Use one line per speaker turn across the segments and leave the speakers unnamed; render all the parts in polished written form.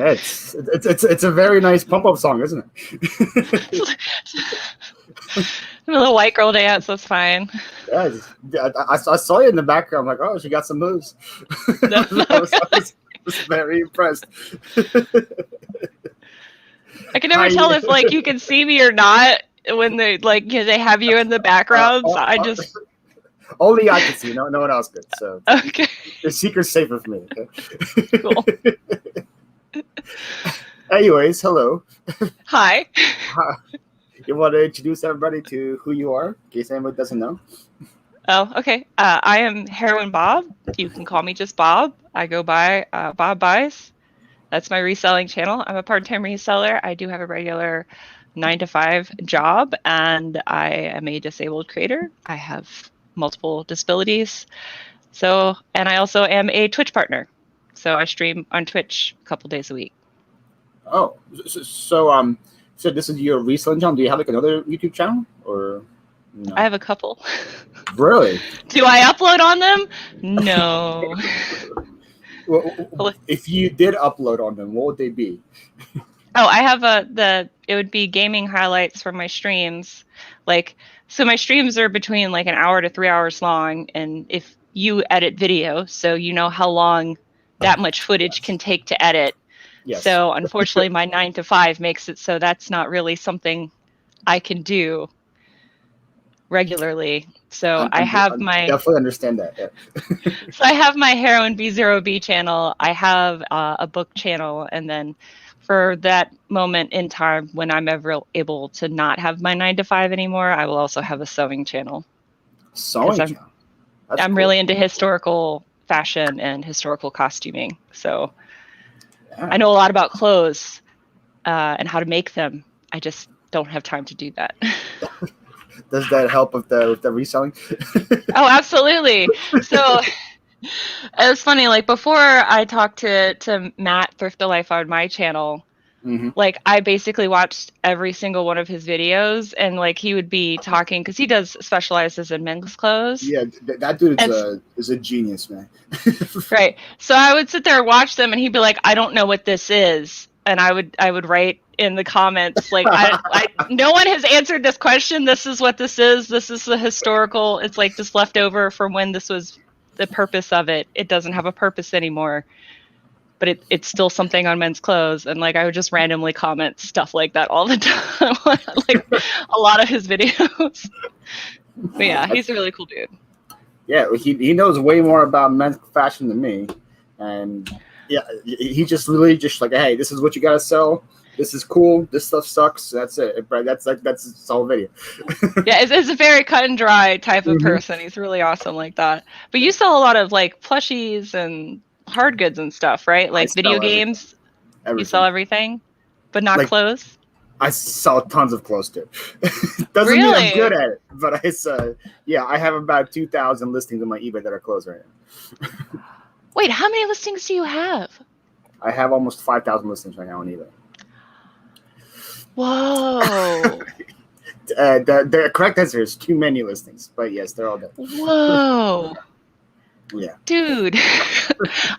It's a very nice pump up song, isn't it?
A little white girl dance. That's fine.
Yeah, I saw you in the background. I'm like, oh, she got some moves. I was very impressed.
I can never tell if like you can see me or not when they they have you in the background. So I just
only I can see. No one else could. So
okay,
the secret's safer for me. Okay?
Cool.
Anyways, hello.
Hi.
You want to introduce everybody to who you are, in case anybody doesn't know?
Oh, okay. I am Heroin Bob. You can call me just Bob. I go by Bob Buys. That's my reselling channel. I'm a part-time reseller. I do have a regular 9-to-5 job, and I am a disabled creator. I have multiple disabilities. And I also am a Twitch partner. So I stream on Twitch a couple days a week.
Oh, so this is your reselling channel. Do you have like another YouTube channel or? No?
I have a couple.
Really?
Do I upload on them? No.
Well, if you did upload on them, what would they be?
Oh, I have it would be gaming highlights from my streams. So my streams are between like an hour to 3 hours long. And if you edit video, so you know how long that much footage can take to edit. Yes. So unfortunately, my 9-to-5 makes it so that's not really something I can do regularly. So I
definitely understand that. Yeah.
So I have my Heroin B0B channel. I have a book channel, and then for that moment in time when I'm ever able to not have my 9-to-5 anymore, I will also have a sewing channel.
Sewing channel.
I'm cool. Really into historical fashion and historical costuming. So yeah. I know a lot about clothes and how to make them. I just don't have time to do that.
Does that help with the reselling?
Oh, absolutely. So it was funny. Like before I talked to Matt Thrift the Life on my channel, mm-hmm. Like I basically watched every single one of his videos, and like he would be talking because he does specializes in men's clothes.
Yeah, that dude is a genius, man.
Right. So I would sit there and watch them, and he'd be like, "I don't know what this is," and I would write in the comments like, no one has answered this question. This is what this is. This is the historical. It's like just left over from when this was the purpose of it. It doesn't have a purpose anymore, but it's still something on men's clothes. And like, I would just randomly comment stuff like that all the time, like a lot of his videos. But yeah, he's a really cool dude.
Yeah. He knows way more about men's fashion than me. And yeah, he just really just like, hey, this is what you got to sell. This is cool. This stuff sucks. That's it. That's the whole video.
Yeah, it's a very cut and dry type of person. He's really awesome like that. But you sell a lot of like plushies and hard goods and stuff, right? Like video games. Everything. You sell everything, but not like, clothes.
I sell tons of clothes too. Doesn't mean I'm good at it, but I have about 2,000 listings on my eBay that are closed right now.
Wait, how many listings do you have?
I have almost 5,000 listings right now on eBay.
Whoa.
The correct answer is too many listings, but yes, they're all dead.
Whoa.
Yeah.
Dude,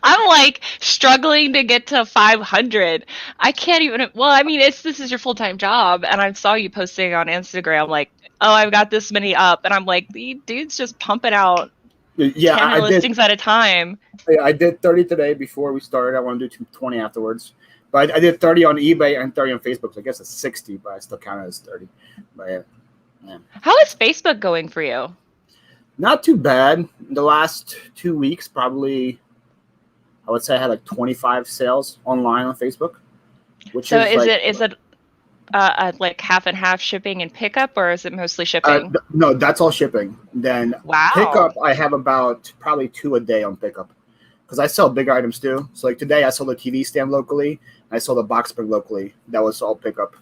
I'm like struggling to get to 500. I can't even, well, I mean, this is your full-time job, and I saw you posting on Instagram, like, oh, I've got this many up, and I'm like, the dude's just pumping out 10 listings at a time.
I did 30 today before we started. I want to do 20 afterwards. But I did 30 on eBay and 30 on Facebook. So I guess it's 60, but I still count it as 30. But yeah.
How is Facebook going for you?
Not too bad. The last 2 weeks, probably, I would say I had like 25 sales online on Facebook.
Is it like half and half shipping and pickup, or is it mostly shipping?
No, that's all shipping. Then
wow.
Pickup, I have about probably 2 a day on pickup. Because I sell big items too. So like today I sold a TV stand locally. I sold a box spring locally. That was all pickup.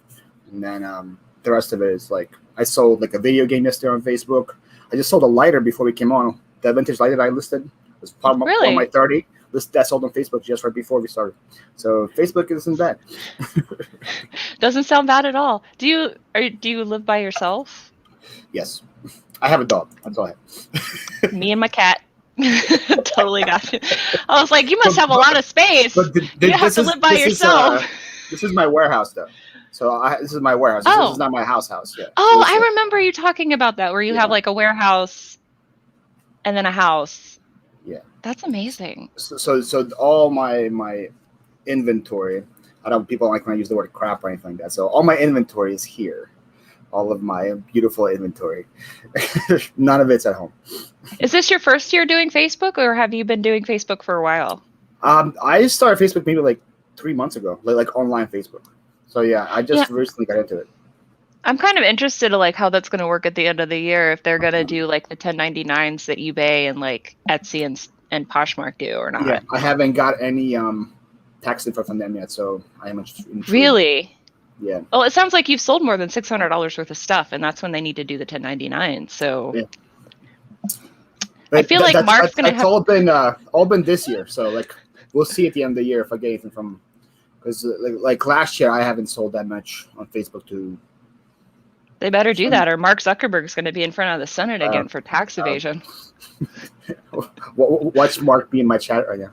And then the rest of it is like I sold like a video game yesterday on Facebook. I just sold a lighter before we came on. The vintage lighter that I listed was part of my 30. That sold on Facebook just right before we started. So Facebook isn't bad.
Doesn't sound bad at all. Do you live by yourself?
Yes. I have a dog. That's all I have.
Me and my cat. Totally got you. I was like, you must have a lot of space.
But
You have to live by yourself.
This is my warehouse, though. So this is my warehouse. This is not my house. Yeah.
Oh, I remember you talking about that, where you have like a warehouse and then a house.
Yeah.
That's amazing.
So all my inventory. I don't people like when I use the word crap or anything like that. So all my inventory is here. All of my beautiful inventory. None of it's at home.
Is this your first year doing Facebook, or have you been doing Facebook for a while?
I started Facebook maybe like 3 months ago, like online Facebook. So yeah, I just recently got into it.
I'm kind of interested in like how that's going to work at the end of the year, if they're going to do like the 1099s that eBay and like Etsy and Poshmark do or not.
Yeah, I haven't got any tax info from them yet, so I am intrigued.
Really?
Yeah.
Well, it sounds like you've sold more than $600 worth of stuff, and that's when they need to do the 1099. So
yeah.
I feel like Mark's going to have...
It's all been this year, so like we'll see at the end of the year if I get anything from... Because like last year, I haven't sold that much on Facebook to...
They better do that, or Mark Zuckerberg's going to be in front of the Senate again for tax evasion.
Watch Mark be in my chat right now.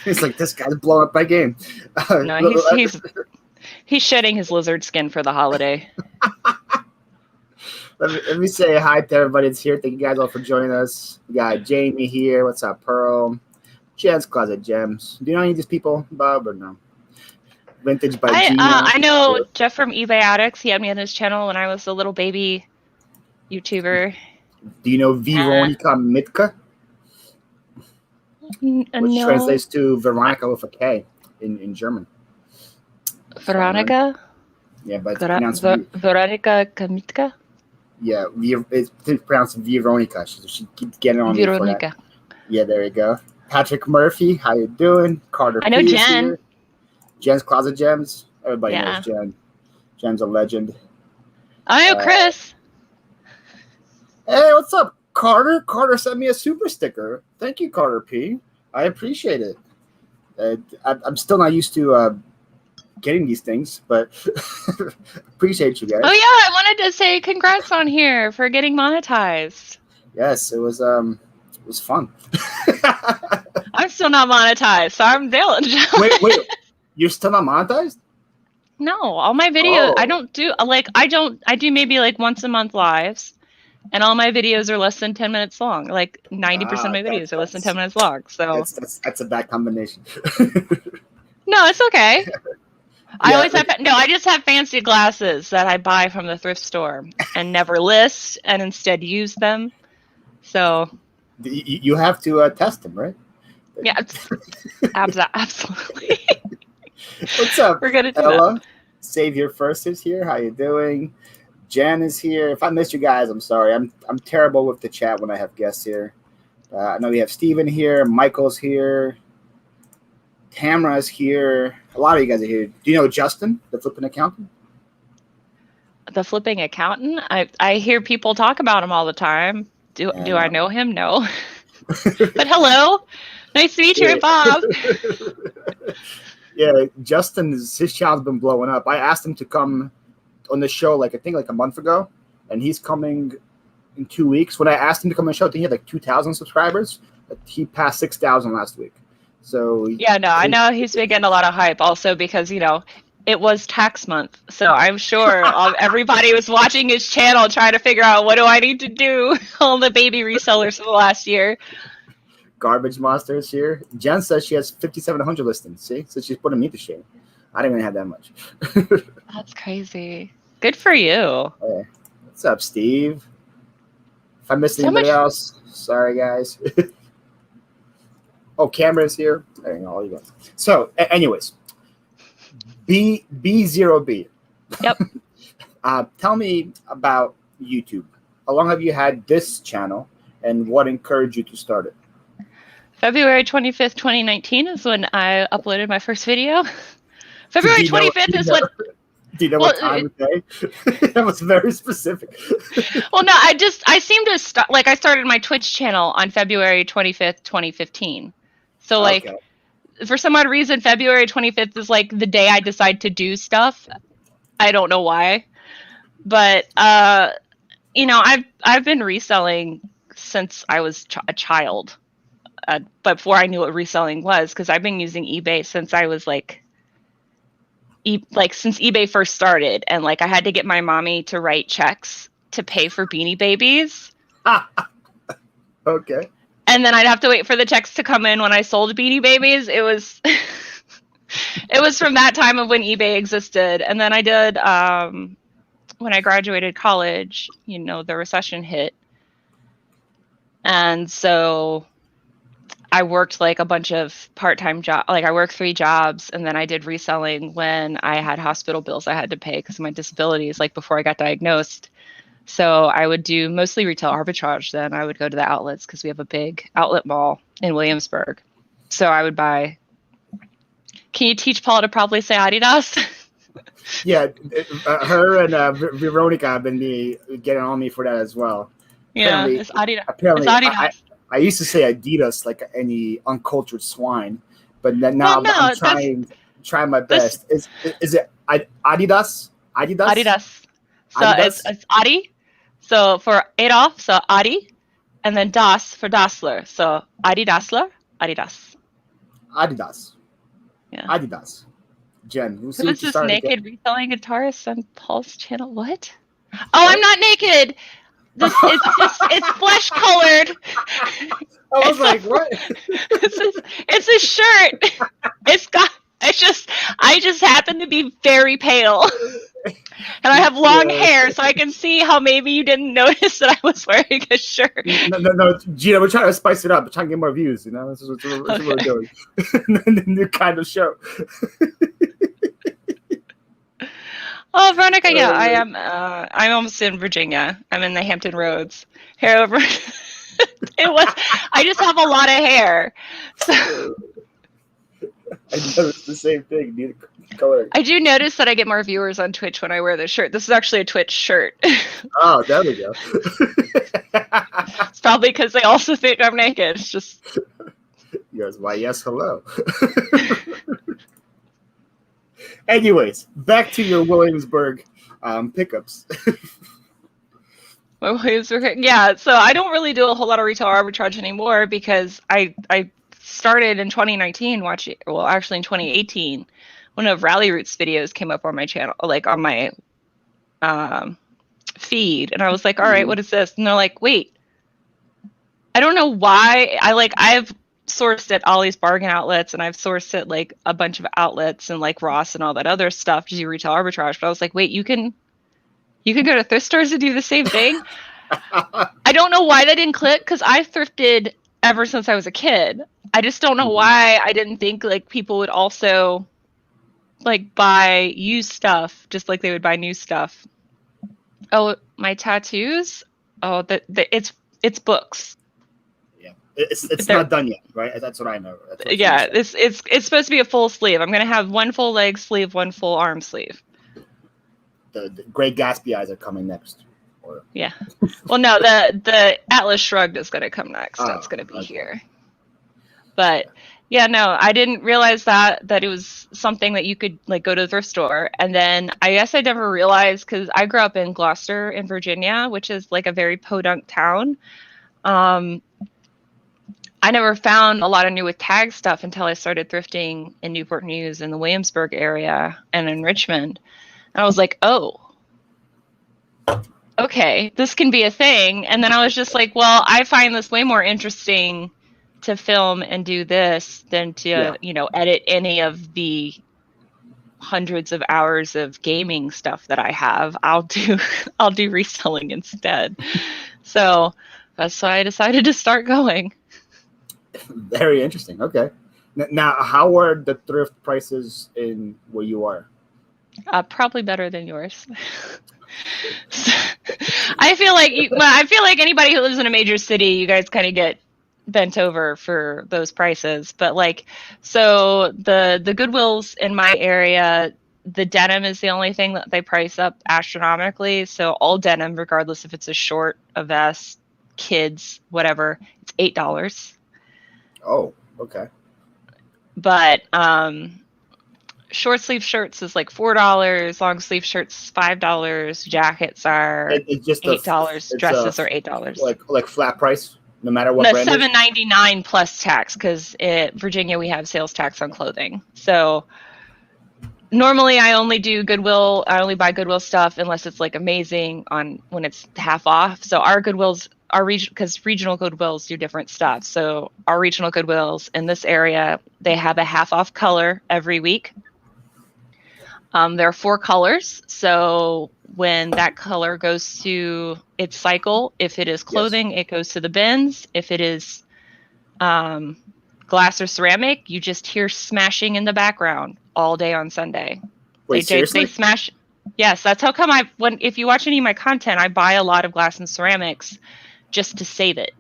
He's like, this guy's blowing up my game.
No, he's shedding his lizard skin for the holiday.
Let me say hi to everybody that's here. Thank you guys all for joining us. We got Jamie here. What's up, Pearl? Jen's Closet Gems. Do you know any of these people, Bob, or no? Vintage by Gina.
I know Jeff from eBay Addicts. He had me on his channel when I was a little baby YouTuber.
Do you know Veronica Mitka? Which translates to Veronica with a K in German.
Veronica?
Yeah, but it's pronounced
Veronica Mitka?
Yeah, it's pronounced Veronica. She keeps getting on me for that. Yeah, there you go. Patrick Murphy, how you doing? Carter
I know
P.
Jen.
Here. Jen's Closet Gems. Everybody knows Jen. Jen's a legend.
I know Chris.
Hey, what's up, Carter? Carter sent me a super sticker. Thank you, Carter P. I appreciate it. I'm still not used to getting these things, but appreciate you guys.
Oh yeah, I wanted to say congrats on here for getting monetized.
Yes, it was fun.
I'm still not monetized, so I'm feeling jealous.
Wait, you're still not monetized?
No, all my videos I don't do I do maybe like once a month lives, and all my videos are less than 10 minutes long. Like 90% of my videos are less than 10 minutes long. So
that's a bad combination.
No, it's okay. I just have fancy glasses that I buy from the thrift store and never list and instead use them. So
you have to test them, right?
Yeah, absolutely.
What's up?
We're gonna do
Ella?
that.
Savior First is here. How you doing? Jen is here. If I missed you guys, I'm sorry. I'm terrible with the chat when I have guests here. I know we have Steven here. Michael's here. Tamara's here. A lot of you guys are here. Do you know Justin, the flipping accountant?
The flipping accountant? I hear people talk about him all the time. Do I know him? No. But hello. Nice to meet you, Bob.
Yeah, Justin, his channel's been blowing up. I asked him to come on the show, I think a month ago, and he's coming in 2 weeks. When I asked him to come on the show, I think he had like 2,000 subscribers. But he passed 6,000 last week. So
yeah, no, I know he's been getting a lot of hype also because, it was tax month. So I'm sure everybody was watching his channel trying to figure out what do I need to do. All the baby resellers for the last year.
Garbage Monster is here. Jen says she has 5,700 listings. See? So she's putting me to shame. I didn't even have that much.
That's crazy. Good for you.
Hey, what's up, Steve? If I missed anybody else, sorry, guys. Oh, Cameron's here. There you go. All you guys. So, anyways, B0B.
Yep.
Tell me about YouTube. How long have you had this channel, and what encouraged you to start it?
February 25th, 2019 is when I uploaded my first video. February 25th is when...
Do you know what time of day? That was very specific.
Well, no, I seem to start... I started my Twitch channel on February 25th, 2015. So, for some odd reason, February 25th is, the day I decide to do stuff. I don't know why. But, I've been reselling since I was a child, but before I knew what reselling was, because I've been using eBay since I was like since eBay first started, and like I had to get my mommy to write checks to pay for Beanie Babies.
Okay.
And then I'd have to wait for the checks to come in when I sold Beanie Babies. It was it was from that time of when eBay existed. And then I did when I graduated college, you know, the recession hit. And so I worked like a bunch of part-time jobs. Like I worked 3 jobs, and then I did reselling when I had hospital bills I had to pay because of my disabilities, like before I got diagnosed. So I would do mostly retail arbitrage. Then I would go to the outlets because we have a big outlet mall in Williamsburg. So I would buy. Can you teach Paul to probably say Adidas?
Yeah, her and Veronica have been getting on me for that as well.
Yeah, it's Adidas.
Apparently,
it's Adidas.
I used to say Adidas like any uncultured swine, but then now I'm trying my best. Is it Adidas?
Adidas. So
Adidas?
it's Adi. So for Adolf, so Adi, and then Das for Dassler. So Adi Dassler, Adidas.
Adidas.
Yeah.
Adidas. Jen, who's
this naked reselling guitarist on Paul's channel? What? Oh, I'm not naked. It's flesh colored.
I was like, what?
It's a shirt. I just happen to be very pale. And I have long hair, so I can see how maybe you didn't notice that I was wearing a shirt.
No, Gina, we're trying to spice it up. We're trying to get more views, you know? This is what we're doing. The new kind of show.
Oh, Veronica, yeah, I am. I'm almost in Virginia. I'm in the Hampton Roads. Hair over. I just have a lot of hair. So.
I noticed the same thing. Need color.
I do notice that I get more viewers on Twitch when I wear this shirt. This is actually a Twitch shirt.
Oh, there we go.
It's probably because they also think I'm naked. It's just.
Yes, why, yes, hello. Anyways, back to your Williamsburg pickups.
Yeah, so I don't really do a whole lot of retail arbitrage anymore because I started in 2019 watching, well, actually in 2018, one of Rally Roots videos came up on my channel, like on my feed, and I was like, all right, what is this? And they're like, wait, I don't know why. I've sourced at all these bargain outlets, and I've sourced at like a bunch of outlets and like Ross and all that other stuff to do retail arbitrage. But I was like, wait, you can go to thrift stores to do the same thing? I don't know why that didn't click because I thrifted ever since I was a kid. I just don't know why I didn't think like people would also like buy used stuff just like they would buy new stuff. Oh, my tattoos? Oh, it's books.
Yeah, it's not done yet, right? That's what I know.
Yeah, it's supposed to be a full sleeve. I'm gonna have one full leg sleeve, one full arm sleeve.
The Great Gatsby eyes are coming next.
Yeah. Well, no, the Atlas Shrugged is gonna come next. That's gonna be here. But yeah, no, I didn't realize that it was something that you could like go to the thrift store. And then I guess I never realized because I grew up in Gloucester in Virginia, which is like a very podunk town. I never found a lot of new with tag stuff until I started thrifting in Newport News in the Williamsburg area and in Richmond. And I was like, oh, okay, this can be a thing. And then I was just like, well, I find this way more interesting to film and do this than to, edit any of the hundreds of hours of gaming stuff that I have. I'll do reselling instead. So that's why I decided to start going.
Very interesting. Okay. Now, how are the thrift prices in where you are?
Probably better than yours. I feel like anybody who lives in a major city, you guys kind of get bent over for those prices. But like, so the Goodwills in my area, the denim is the only thing that they price up astronomically. So all denim, regardless if it's a short, a vest, kids, whatever, it's $8.
Oh, okay.
But short sleeve shirts is like $4, long sleeve shirts $5, jackets are
It's just
$8,
it's
dresses are $8.
like flat price, no matter what
No,
brand it is.
$7.99 plus tax, because Virginia we have sales tax on clothing. So normally I only do Goodwill. I only buy Goodwill stuff unless it's like amazing on when it's half off. So our Goodwills, because regional Goodwills do different stuff. So our regional Goodwills in this area, they have a half off color every week. There are 4 colors. So when that color goes to its cycle, if it is clothing, it goes to the bins. If it is glass or ceramic, you just hear smashing in the background all day on Sunday.
Wait, seriously?
They smash. Yes, that's how come if you watch any of my content, I buy a lot of glass and ceramics just to save it,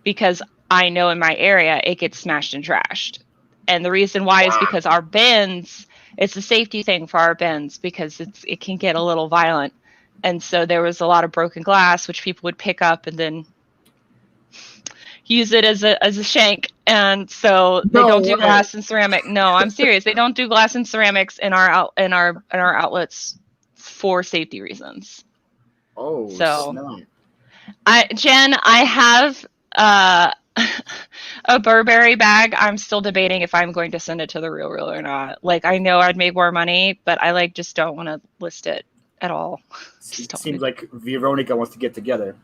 because I know in my area it gets smashed and trashed. And the reason why is because our bins, it's a safety thing for our bins, because it can get a little violent. And so there was a lot of broken glass, which people would pick up and then use it as a shank. And so they don't do glass and ceramic. No, I'm serious. They don't do glass and ceramics in our outlets for safety reasons.
Oh,
so
snap.
Jen, I have a Burberry bag. I'm still debating if I'm going to send it to the Real or not. Like, I know I'd make more money, but I just don't want to list it at all.
It seems like Veronica wants to get together.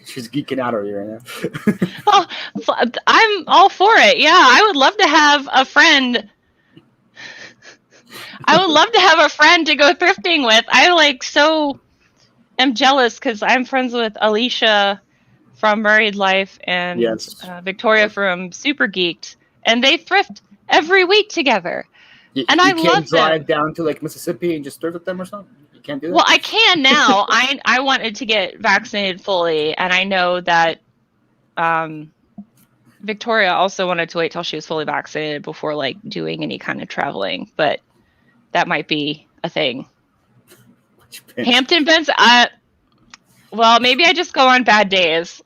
She's geeking out over here right now.
Well, I'm all for it. Yeah, I would love to have a friend. I would love to have a friend to go thrifting with. I am jealous because I'm friends with Alicia from Married Life and Victoria from Super Geeked, and they thrift every week together. And I love them. You can't
drive down to like Mississippi and just thrift with them or something? You can't do that?
Well, I can now. I wanted to get vaccinated fully, and I know that Victoria also wanted to wait till she was fully vaccinated before like doing any kind of traveling, but that might be a thing. Hampton Bends, well, maybe I just go on bad days,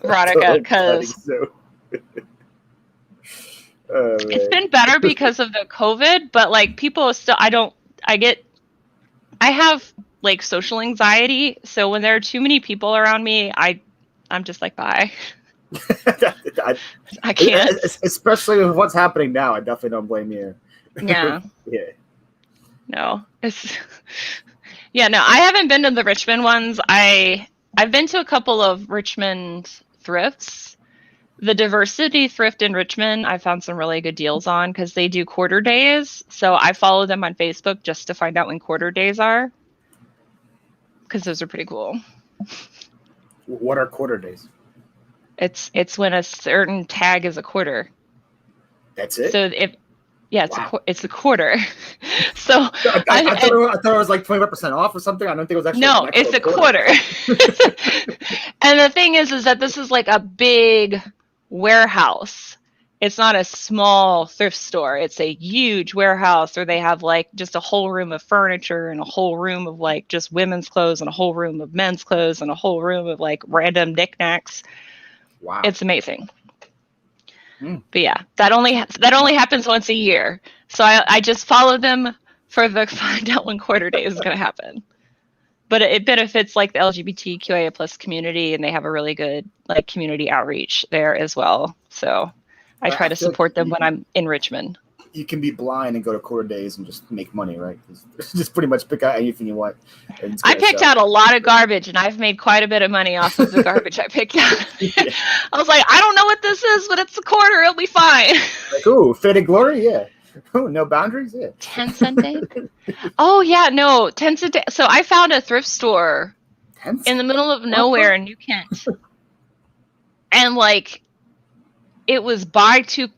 Veronica, because it's been better because of the COVID, but like people still, I have like social anxiety. So when there are too many people around me, I'm just like, bye. I can't.
Especially with what's happening now, I definitely don't blame you.
Yeah.
Yeah.
No, no, I haven't been to the Richmond ones. I've been to a couple of Richmond thrifts. The Diversity Thrift in Richmond, I found some really good deals on because they do quarter days. So I follow them on Facebook just to find out when quarter days are, because those are pretty cool.
What are quarter days?
It's when a certain tag is a quarter.
That's it?
So it's a quarter. So
I thought it was like 25% off or something. I don't think it was actually.
No, it's a quarter. And the thing is that this is like a big warehouse. It's not a small thrift store. It's a huge warehouse where they have like just a whole room of furniture and a whole room of like just women's clothes and a whole room of men's clothes and a whole room of like random knickknacks.
Wow.
It's amazing. But yeah, that only happens once a year. So I just follow them for find out when quarter day is going to happen. But it benefits like the LGBTQIA plus community, and they have a really good like community outreach there as well. So I try to support them when I'm in Richmond.
You can be blind and go to quarter days and just make money, right? Just pretty much pick out anything you want.
I picked out a lot of garbage, and I've made quite a bit of money off of the garbage I picked out. Yeah. I was like, I don't know what this is, but it's a quarter. It'll be fine.
Like, ooh, faded glory, yeah. Oh, no boundaries, yeah.
10 cent day? Oh, yeah, no, 10 cent day. So I found a thrift store in the middle of nowhere in New Kent. And, like, it was buy 2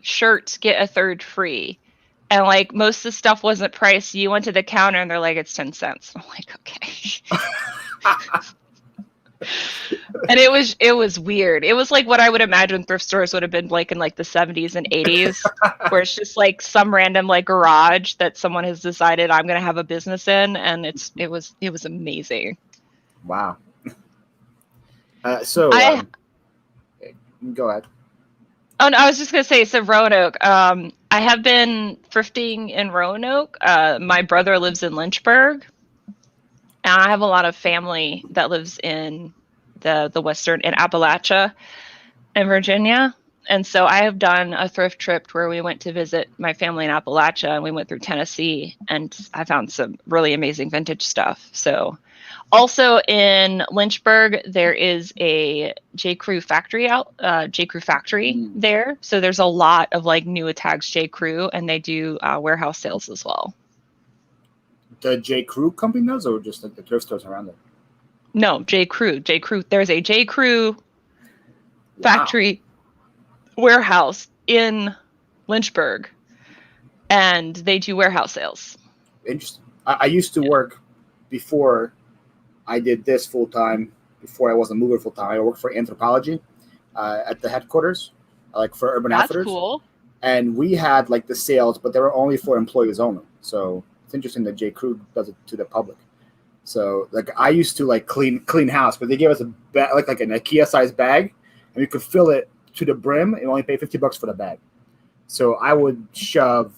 shirts, get a third free. And like most of the stuff wasn't priced. You went to the counter and they're like, it's 10 cents. I'm like, okay. And it was weird. It was like what I would imagine thrift stores would have been like in like the 70s and 80s, where it's just like some random like garage that someone has decided I'm gonna have a business in, and it was amazing.
Wow. Go ahead.
Oh no, I was just gonna say, so Roanoke, I have been thrifting in Roanoke. My brother lives in Lynchburg, and I have a lot of family that lives in the western, in Appalachia in Virginia. And so I have done a thrift trip where we went to visit my family in Appalachia, and we went through Tennessee, and I found some really amazing vintage stuff. So also in Lynchburg, there is a JCrew Factory JCrew Factory there. So there's a lot of like new tags JCrew, and they do warehouse sales as well.
The JCrew company does, or just like the thrift stores around there?
No, JCrew. There's a JCrew Factory warehouse in Lynchburg, and they do warehouse sales.
Interesting. I used to work before I did this full time. Before I was a mover full time, I worked for Anthropology at the headquarters, like for Urban Outfitters.
That's cool.
And we had like the sales, but they were only for employees only. So it's interesting that JCrew does it to the public. So like I used to like clean house, but they gave us a bag, like an IKEA sized bag, and we could fill it to the brim and only pay $50 for the bag. So I would shove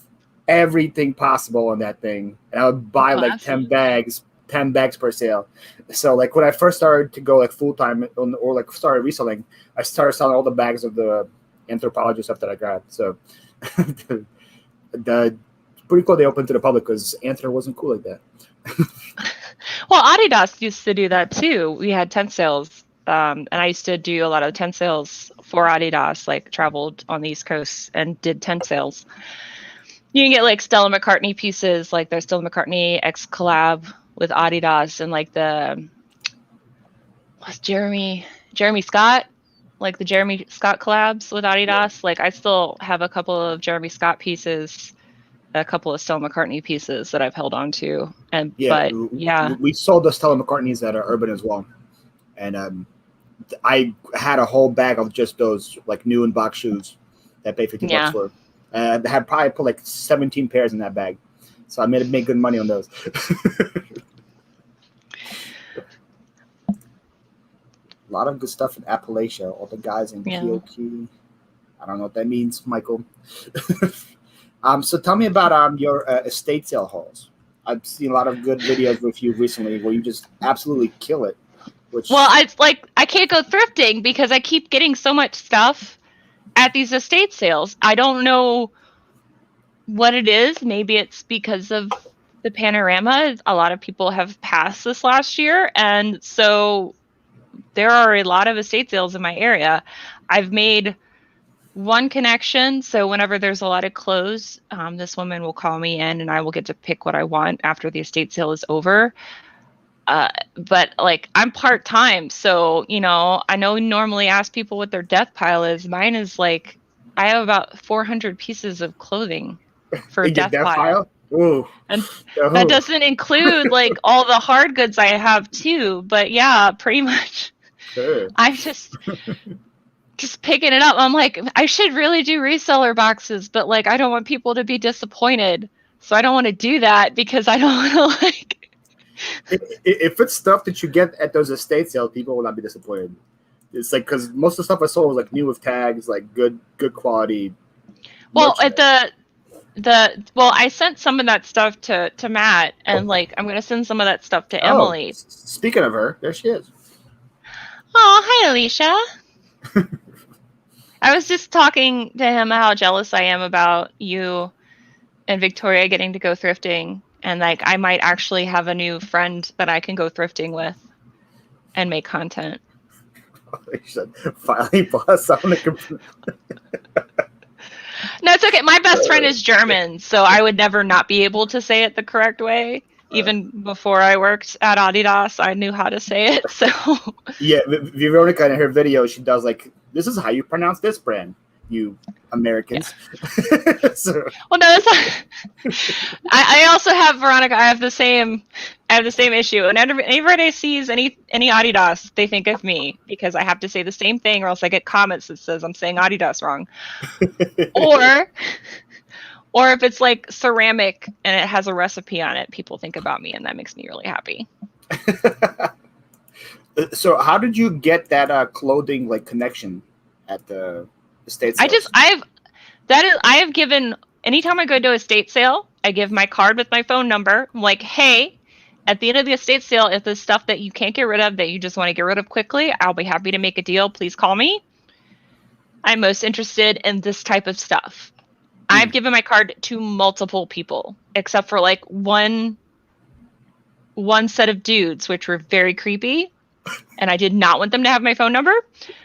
everything possible in that thing, and I would buy like 10 bags per sale. So like when I first started to go like full time or like started reselling, I started selling all the bags of the Anthropology stuff that I grabbed. So the pretty cool they opened to the public because Anthro wasn't cool like that.
Well, Adidas used to do that too. We had tent sales. And I used to do a lot of tent sales for Adidas, like traveled on the East Coast and did tent sales. You can get like Stella McCartney pieces, like there's Stella McCartney X collab with Adidas, and like what's Jeremy Scott, like the Jeremy Scott collabs with Adidas. Like I still have a couple of Jeremy Scott pieces, a couple of Stella McCartney pieces that I've held on to. And
we sold the Stella McCartneys at Urban as well. And I had a whole bag of just those like new in box shoes that I paid $50 for. I had probably put like 17 pairs in that bag. So I made good money on those. A lot of good stuff in Appalachia. All the guys in POQ. I don't know what that means, Michael. So tell me about your estate sale hauls. I've seen a lot of good videos with you recently where you just absolutely kill it.
Well, I can't go thrifting because I keep getting so much stuff at these estate sales. I don't know what it is. Maybe it's because of the panorama. A lot of people have passed this last year, and so there are a lot of estate sales in my area. I've made one connection, so whenever there's a lot of clothes, this woman will call me in, and I will get to pick what I want after the estate sale is over. But like I'm part-time, so I know we normally ask people what their death pile is. Mine is like I have about 400 pieces of clothing for a death pile.
Ooh.
And that doesn't include like all the hard goods I have too. But yeah, pretty much.
Sure.
I'm just picking it up. I'm like, I should really do reseller boxes, but like I don't want people to be disappointed, so I don't want to do that because I don't want to like.
If it's stuff that you get at those estate sales, people will not be disappointed. It's like because most of the stuff I sold was like new with tags, like good quality.
Well, at I sent some of that stuff to Matt, and like I'm gonna send some of that stuff to Emily.
Speaking of her, there she is.
Oh, hi, Alicia. I was just talking to him how jealous I am about you and Victoria getting to go thrifting. And like, I might actually have a new friend that I can go thrifting with and make content.
Finally, boss on the computer.
No, it's okay. My best friend is German, so I would never not be able to say it the correct way. Even before I worked at Adidas, I knew how to say it. So
yeah, Veronica in her video, she does like, this is how you pronounce this brand, you Americans.
Yeah. Well, no, that's not. I also have Veronica. I have the same issue. And everybody sees any Adidas, they think of me because I have to say the same thing, or else I get comments that says I'm saying Adidas wrong. Or if it's like ceramic and it has a recipe on it, people think about me, and that makes me really happy.
So, how did you get that clothing like connection at the States?
I have given anytime I go to a estate sale, I give my card with my phone number. I'm like, hey, at the end of the estate sale, if there's stuff that you can't get rid of that you just want to get rid of quickly, I'll be happy to make a deal. Please call me. I'm most interested in this type of stuff. I've given my card to multiple people, except for like one set of dudes, which were very creepy, and I did not want them to have my phone number.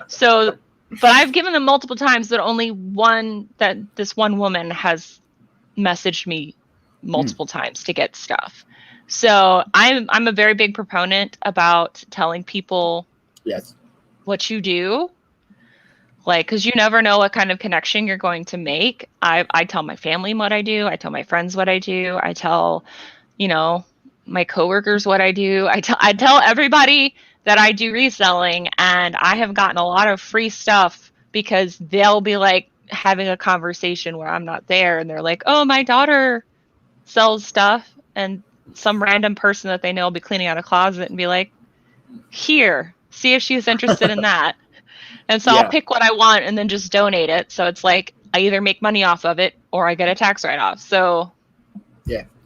So, but I've given them multiple times, but only this one woman has messaged me multiple times to get stuff. So I'm a very big proponent about telling people what you do. Like, because you never know what kind of connection you're going to make. I tell my family what I do. I tell my friends what I do. I tell, my coworkers what I do. I tell everybody that I do reselling, and I have gotten a lot of free stuff because they'll be like having a conversation where I'm not there, and they're like, "Oh, my daughter sells stuff," and some random person that they know will be cleaning out a closet and be like, "Here, see if she's interested in that." And so I'll pick what I want and then just donate it. So it's like I either make money off of it or I get a tax write-off. So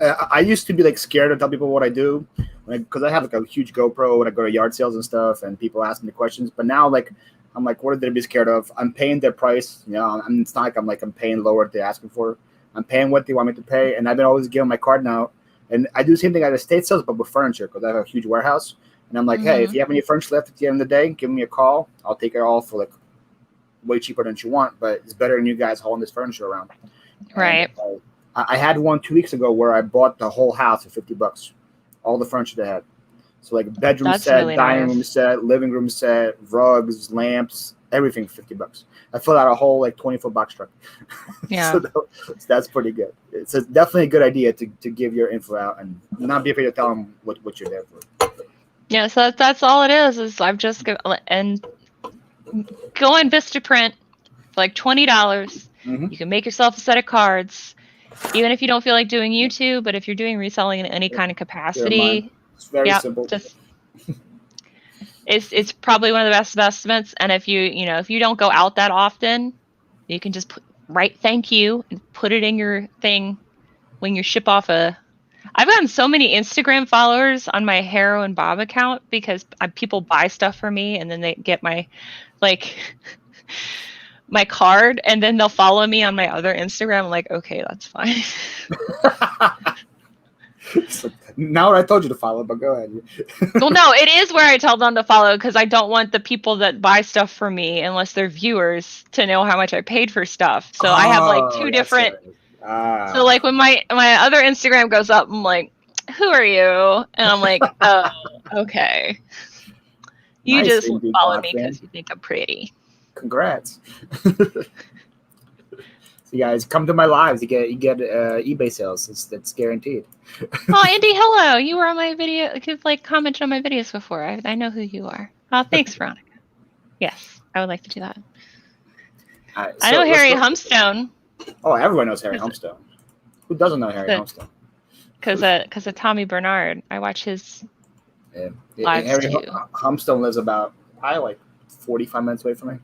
I used to be like scared to tell people what I do, because I have like a huge GoPro when I go to yard sales and stuff, and people ask me questions. But now, like, I'm like, what are they to be scared of? I'm paying their price. It's not like I'm paying lower what they're asking for. I'm paying what they want me to pay, and I've been always giving my card now. And I do the same thing at estate sales, but with furniture, because I have a huge warehouse. And I'm like, hey, if you have any furniture left at the end of the day, give me a call. I'll take it all for like way cheaper than you want, but it's better than you guys hauling this furniture around.
Right.
And, I had one 2 weeks ago where I bought the whole house for $50, all the furniture they had. So like bedroom set, really dining room set, living room set, rugs, lamps, everything for $50. I filled out a whole like 20-foot box truck.
Yeah.
So that's pretty good. It's definitely a good idea to give your info out and not be afraid to tell them what you're there for.
Yeah, so that's all it is I've just and go on Vistaprint for like $20. You can make yourself a set of cards, even if you don't feel like doing YouTube. But if you're doing reselling in any kind of capacity,
it's very simple.
It's probably one of the best investments. And if you don't go out that often, you can just write thank you and put it in your thing when you ship off I've gotten so many Instagram followers on my Harrow and Bob account because people buy stuff for me and then they get my my card and then they'll follow me on my other Instagram. I'm like, okay, that's fine.
Now I told you to follow, but go ahead.
Well, no, it is where I tell them to follow because I don't want the people that buy stuff for me, unless they're viewers, to know how much I paid for stuff. So I have like two different. So like when my other Instagram goes up, I'm like, who are you? And I'm like, oh, okay. You just follow me because you think I'm pretty.
Congrats. So guys, come to my lives. You get eBay sales. That's guaranteed.
Oh, Andy, hello. You were on my video. You've commented on my videos before. I know who you are. Oh, thanks, Veronica. Yes, I would like to do that.
Right,
I know Harry Humstone.
Oh, everyone knows Harry Humstone. Who doesn't know Harry Humstone?
Because of Tommy Bernard. I watch his lives
Harry
too.
Humstone lives about probably 45 minutes away from me,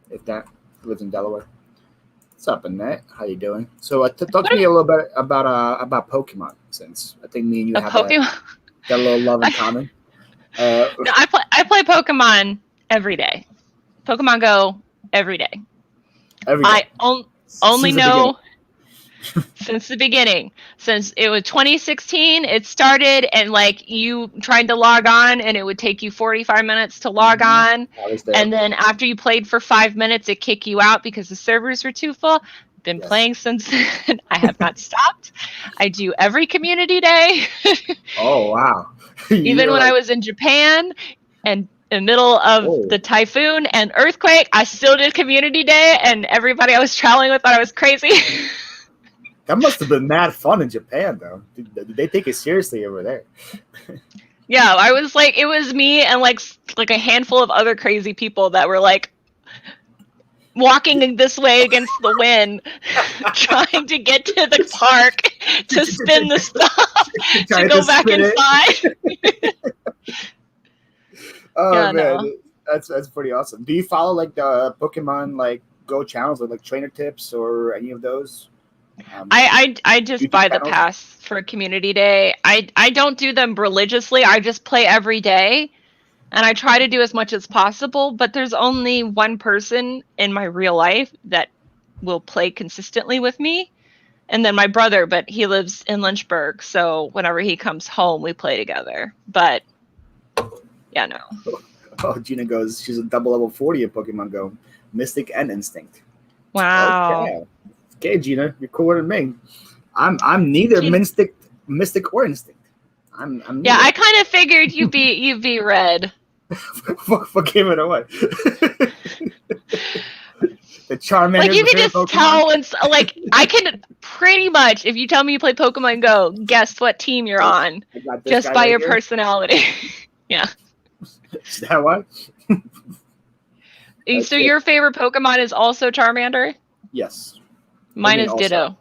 if that. He lives in Delaware. What's up, Annette? How you doing? So talk to me a little bit about Pokemon, since I think me and you have that little love in common.
No, I play Pokemon every day. Pokemon Go every day.
Every day.
I only know since the beginning. Since it was 2016, it started, and you tried to log on, and it would take you 45 minutes to log on. And then after you played for 5 minutes, it kicked you out because the servers were too full. Been playing since then. I have not stopped. I do every community day.
Oh, wow.
Even when I was in Japan and in the middle of the typhoon and earthquake, I still did community day, and everybody I was traveling with thought I was crazy.
That must have been mad fun in Japan, though. They take it seriously over there.
Yeah, I was it was me and like a handful of other crazy people that were walking this way against the wind, trying to get to the park to spin the stuff to go back inside.
Oh yeah, man, no. That's pretty awesome. Do you follow the Pokemon Go channels with trainer tips or any of those?
I just buy the pass for community day. I don't do them religiously. I just play every day, and I try to do as much as possible. But there's only one person in my real life that will play consistently with me, and then my brother. But he lives in Lynchburg, so whenever he comes home, we play together. But yeah, no.
Oh, Gina goes, she's a double level 40 in Pokemon Go, Mystic and Instinct.
Wow.
Okay, Gina, you're cooler than me. I'm neither mystic or instinct. I'm neither.
Yeah, I kind of figured you'd be red.
For giving it away. The Charmander.
Like you can just tell, and like I can pretty much, if you tell me you play Pokemon Go, guess what team you're on just by your personality. Yeah.
Is that why?
So your favorite Pokemon is also Charmander?
Yes.
Mine is Ditto.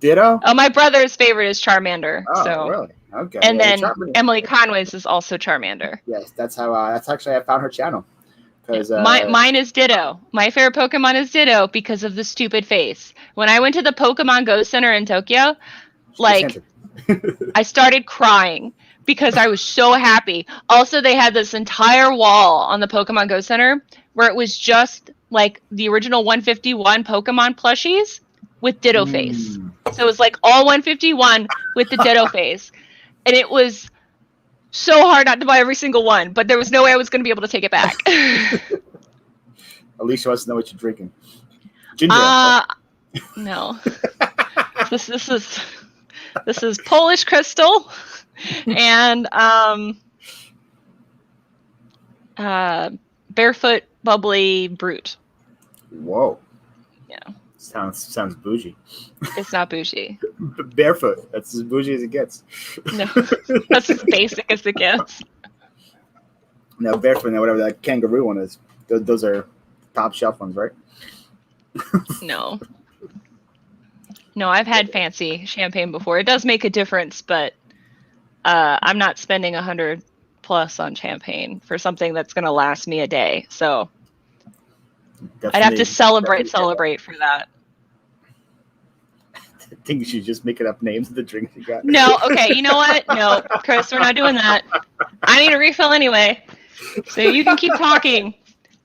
Ditto?
Oh, my brother's favorite is Charmander.
Oh,
so.
Really? Okay.
And then Emily Conway's is also Charmander.
Yes, that's how. That's actually I found her channel. Because
mine is Ditto. My favorite Pokemon is Ditto because of the stupid face. When I went to the Pokemon Go Center in Tokyo, like I started crying because I was so happy. Also, they had this entire wall on the Pokemon Go Center where it was just like the original 151 Pokemon plushies with Ditto face. So it was like all 151 with the Ditto face. And it was so hard not to buy every single one, but there was no way I was going to be able to take it back.
Alicia wants to know what you're drinking. Ginger.
No. This is Polish Crystal and Barefoot Bubbly Brute.
Whoa.
Yeah.
Sounds bougie.
It's not bougie.
Barefoot. That's as bougie as it gets.
No, that's as basic as it gets.
No, barefoot. No, whatever that kangaroo one is. Those are top shelf ones, right?
No, I've had fancy champagne before. It does make a difference, but I'm not spending $100+ on champagne for something that's going to last me a day. So I'd have to celebrate for that.
I think you should just make it up names of the drinks you got.
No, okay, you know what? No, Chris, we're not doing that. I need a refill anyway. So you can keep talking.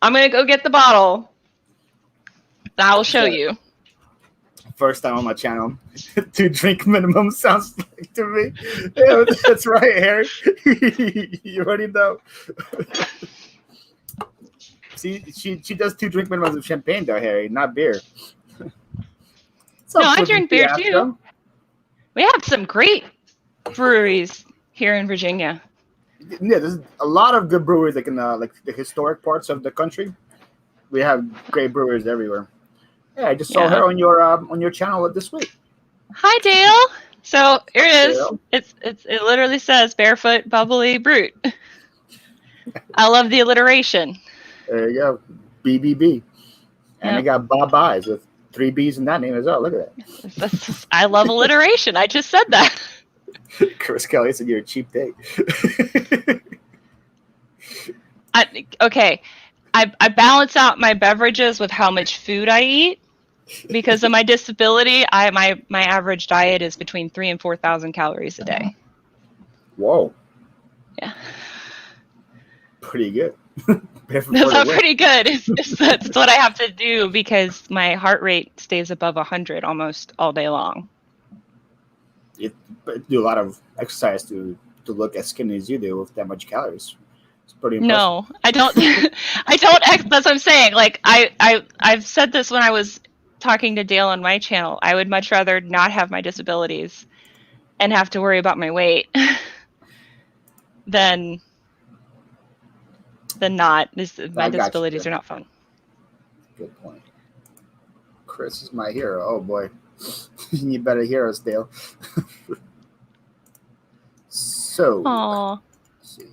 I'm going to go get the bottle. I will show you.
First time on my channel. 2 drink minimum sounds like to me. Yeah, that's right, Harry. You already know. See, she does 2 drink minimums of champagne, though, Harry, not beer.
No, I drink beer too. We have some great breweries here in Virginia.
Yeah, there's a lot of good breweries, like in like the historic parts of the country. We have great breweries everywhere. Yeah, I just saw her on your channel this week.
Hi, Dale. So here it is. It literally says Barefoot Bubbly Brute. I love the alliteration.
There you go, BBB, and they got Bob Eyes with 3 B's in that name as well. Look at
that. I love alliteration. I just said that.
Chris Kelly said you're a cheap date.
Okay. I balance out my beverages with how much food I eat. Because of my disability, my average diet is between 3,000 and 4,000 calories a day.
Whoa.
Yeah.
Pretty good.
That's not pretty good. That's what I have to do because my heart rate stays above 100 almost all day long.
You do a lot of exercise to look as skinny as you do with that much calories. It's pretty impressive.
No, I don't. That's what I'm saying. Like I've said this when I was talking to Dale on my channel. I would much rather not have my disabilities and have to worry about my weight than not. My disabilities are not fun.
Good point. Chris is my hero. Oh boy. You better hear us, Dale. So
Aww.
Let's see.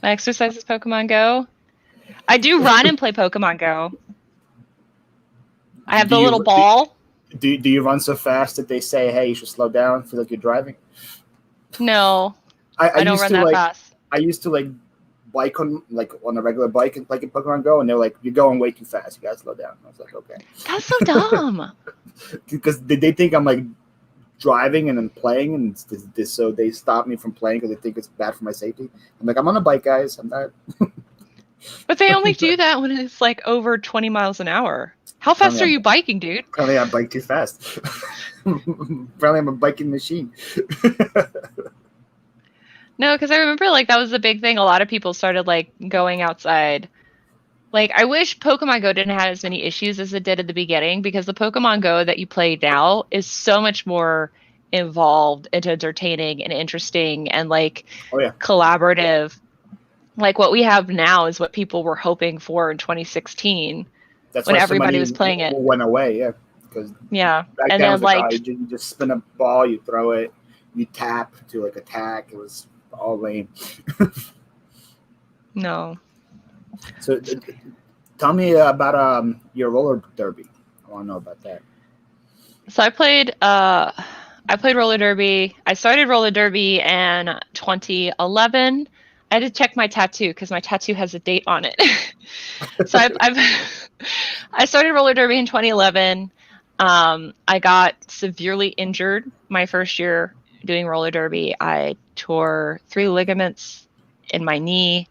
My exercise is Pokemon Go. I do run and play Pokemon Go. I have the little ball.
Do you run so fast that they say, hey, you should slow down, feel like you're driving?
No. I don't run that fast.
I used to bike on a regular bike like in Pokemon Go, and they're like, "You're going way too fast. You gotta slow down." I was like, "Okay."
That's so dumb.
Because they think I'm like driving and then playing, and so they stop me from playing because they think it's bad for my safety. I'm like, I'm on a bike, guys. I'm not.
But they only do that when it's like over 20 miles an hour. How fast are you biking, dude?
Apparently I bike too fast. Apparently I'm a biking machine.
No, because I remember like that was the big thing. A lot of people started like going outside. Like, I wish Pokemon Go didn't have as many issues as it did at the beginning, because the Pokemon Go that you play now is so much more involved and entertaining and interesting and like collaborative. Like what we have now is what people were hoping for in 2016. That's when everybody was playing it.
Went away, because back and then like you just spin a ball, you throw it, you tap to like attack. It was all lame.
No.
So, tell me about your roller derby. I want to know about that.
So I played roller derby. I started roller derby in 2011. I had to check my tattoo because my tattoo has a date on it. So I started roller derby in 2011. I got severely injured my first year doing roller derby. I tore 3 ligaments in my knee.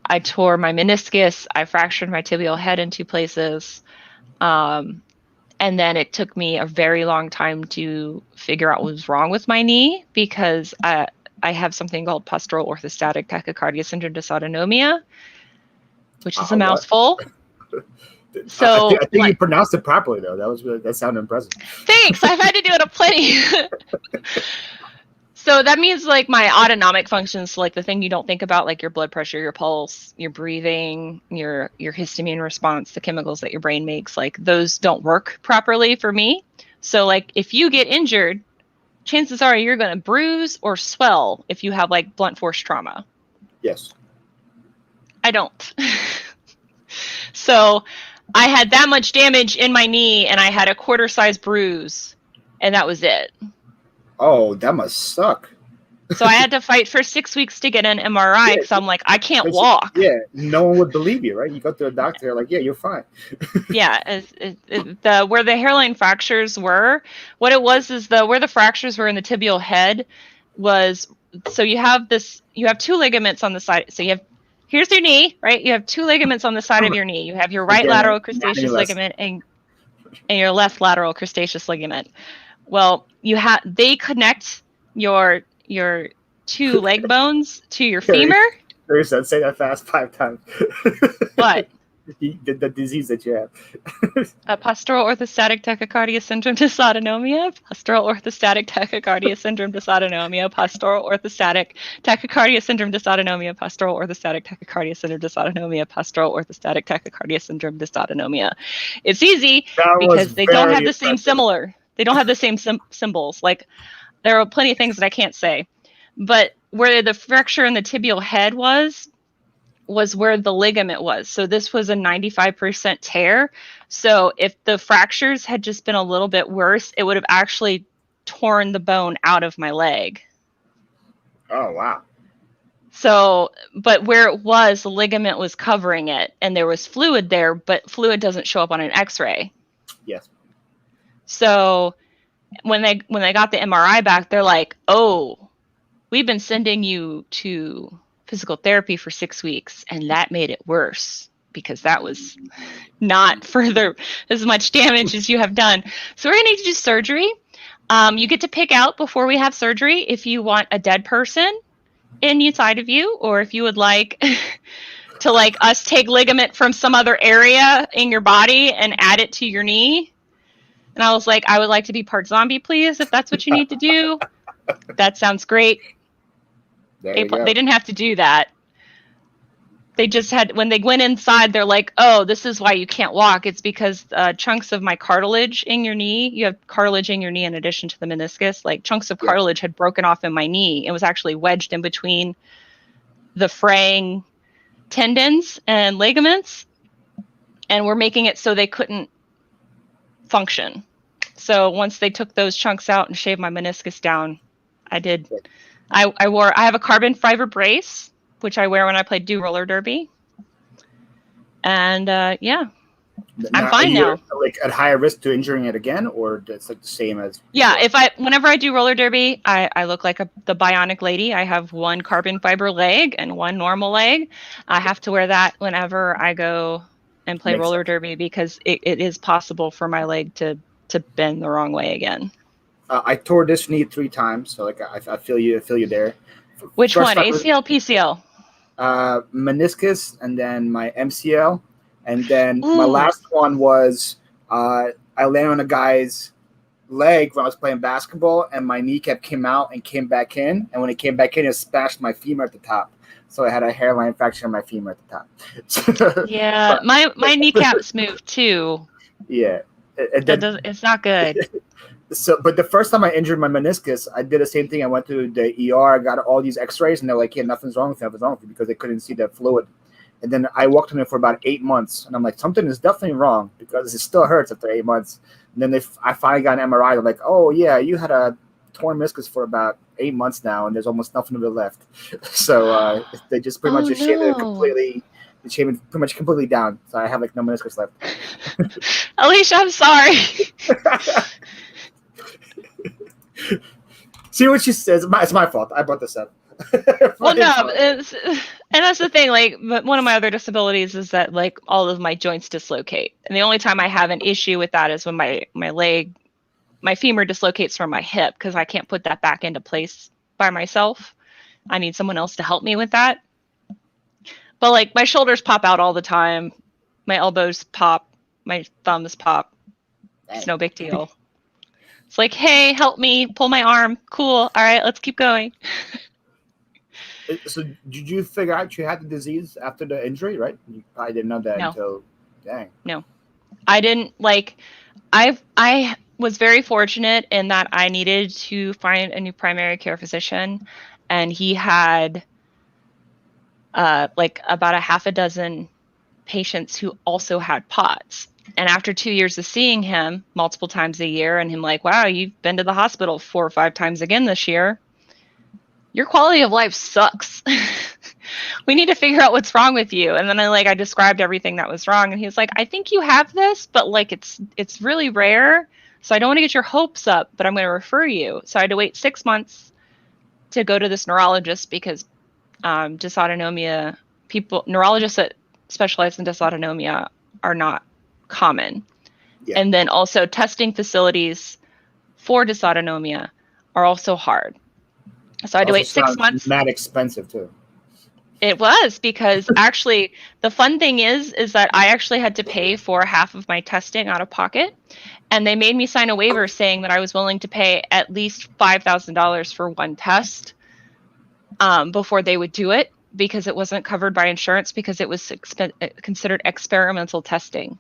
I tore my meniscus. I fractured my tibial head in 2 places. And then it took me a very long time to figure out what was wrong with my knee, because I have something called postural orthostatic tachycardia syndrome dysautonomia, which is a mouthful. So
I think you pronounced it properly, though. That sounded impressive.
Thanks. I've had to do it a plenty. So that means like my autonomic functions, so like the thing you don't think about, like your blood pressure, your pulse, your breathing, your histamine response, the chemicals that your brain makes, like those don't work properly for me. So like if you get injured, chances are you're going to bruise or swell if you have like blunt force trauma.
Yes.
I don't. So I had that much damage in my knee and I had a quarter-size bruise, and that was it.
Oh, that must suck.
So I had to fight for 6 weeks to get an MRI because I'm like, I can't walk.
Yeah, no one would believe you, right? You go to a doctor, they're like, yeah, you're fine.
Yeah, where the hairline fractures were, what it was is where the fractures were in the tibial head was, so you have 2 ligaments on the side. So here's your knee, right? You have 2 ligaments on the side of your knee. You have your right lateral crustaceous ligament and your left lateral crustaceous ligament. Well, they connect your 2 leg bones to your femur.
Seriously, say that fast 5 times.
What?
The disease that you have.
Postural orthostatic tachycardia syndrome dysautonomia, postural orthostatic tachycardia syndrome dysautonomia, postural orthostatic tachycardia syndrome dysautonomia, postural orthostatic tachycardia syndrome dysautonomia, postural orthostatic tachycardia syndrome dysautonomia. It's easy because they don't have the same They don't have the same symbols. Like, there are plenty of things that I can't say. But where the fracture in the tibial head was where the ligament was. So this was a 95% tear. So if the fractures had just been a little bit worse, it would have actually torn the bone out of my leg.
Oh, wow.
So, but where it was, the ligament was covering it, and there was fluid there, but fluid doesn't show up on an X-ray.
Yes.
So when they got the MRI back, they're like, "Oh, we've been sending you to physical therapy for 6 weeks, and that made it worse because that was not further as much damage as you have done. So we're going to need to do surgery. You get to pick out before we have surgery if you want a dead person inside of you, or if you would like to like us take ligament from some other area in your body and add it to your knee." And I was like, "I would like to be part zombie, please, if that's what you need to do." That sounds great. They didn't have to do that. They just had, when they went inside, they're like, "Oh, this is why you can't walk. It's because chunks of my cartilage in your knee," you have cartilage in your knee in addition to the meniscus, like chunks of cartilage had broken off in my knee. It was actually wedged in between the fraying tendons and ligaments, and we're making it so they couldn't function. So once they took those chunks out and shaved my meniscus down, I have a carbon fiber brace which I wear when I do roller derby. And yeah, I'm fine now.
Like at higher risk to injuring it again, or it's like the same as before?
Yeah, whenever I do roller derby, I look like the bionic lady. I have one carbon fiber leg and one normal leg. I have to wear that whenever I go and play roller derby because it is possible for my leg to bend the wrong way again.
I tore this knee 3 times, so like I feel you there.
Which one? ACL, PCL?
Meniscus, and then my MCL, and then my last one was I landed on a guy's leg when I was playing basketball, and my kneecap came out and came back in, and when it came back in, it smashed my femur at the top. So I had a hairline fracture in my femur at the top.
Yeah, my kneecaps moved too.
Yeah,
it's not good.
So, but the first time I injured my meniscus, I did the same thing. I went to the ER, I got all these X-rays, and they're like, "Yeah, nothing's wrong with you because they couldn't see the fluid." And then I walked in there for about 8 months, and I'm like, something is definitely wrong because it still hurts after 8 months. And then I finally got an MRI. They're like, "Oh yeah, you had a torn meniscus for about 8 months now, and there's almost nothing of it left." So they just pretty much shaved it completely. They shaved it pretty much completely down. So I have like no meniscus left.
Alicia, I'm sorry.
See what she says. It's my fault. I brought this up.
Well, no, and that's the thing. Like, one of my other disabilities is that like all of my joints dislocate, and the only time I have an issue with that is when my femur dislocates from my hip because I can't put that back into place by myself. I need someone else to help me with that. But like my shoulders pop out all the time, my elbows pop, my thumbs pop. It's no big deal. It's like, hey, help me, pull my arm. Cool. All right, let's keep going.
So did you figure out you had the disease after the injury, right? I didn't know that until, dang.
No, I didn't. Like, I was very fortunate in that I needed to find a new primary care physician, and he had like about a half a dozen patients who also had POTS. And after 2 years of seeing him multiple times a year and him like, wow, you've been to the hospital 4 or 5 times again this year. Your quality of life sucks. We need to figure out what's wrong with you. And then I described everything that was wrong. And he was like, I think you have this, but like it's really rare. So I don't want to get your hopes up, but I'm going to refer you. So I had to wait 6 months to go to this neurologist because dysautonomia neurologists that specialize in dysautonomia are not common. Yeah. And then also testing facilities for dysautonomia are also hard. So I had to wait 6 months.
Not expensive too.
It was, because actually the fun thing is that I actually had to pay for half of my testing out of pocket, and they made me sign a waiver saying that I was willing to pay at least $5,000 for one test before they would do it, because it wasn't covered by insurance because it was considered experimental testing.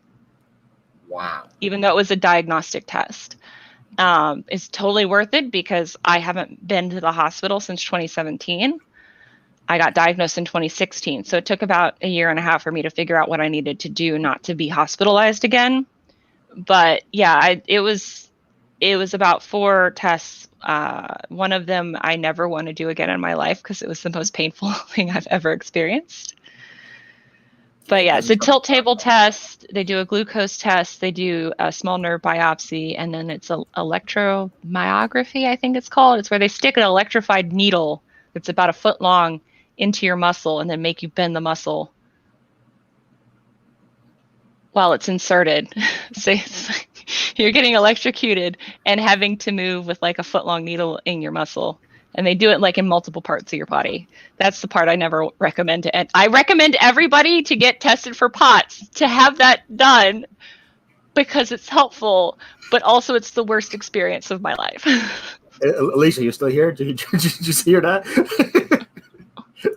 Wow.
Even though it was a diagnostic test. It's totally worth it because I haven't been to the hospital since 2017. I got diagnosed in 2016. So it took about a year and a half for me to figure out what I needed to do not to be hospitalized again. But yeah, it was about 4 tests. One of them I never want to do again in my life because it was the most painful thing I've ever experienced. But yeah, it's a tilt table test. They do a glucose test. They do a small nerve biopsy, and then it's an electromyography, I think it's called. It's where they stick an electrified needle that's about 1 foot long into your muscle and then make you bend the muscle while it's inserted. So you're getting electrocuted and having to move with like a 1 foot long needle in your muscle. And they do it like in multiple parts of your body. That's the part I never recommend. And I recommend everybody to get tested for POTS, to have that done, because it's helpful, but also it's the worst experience of my life.
Alicia, you still here? Did you just hear that?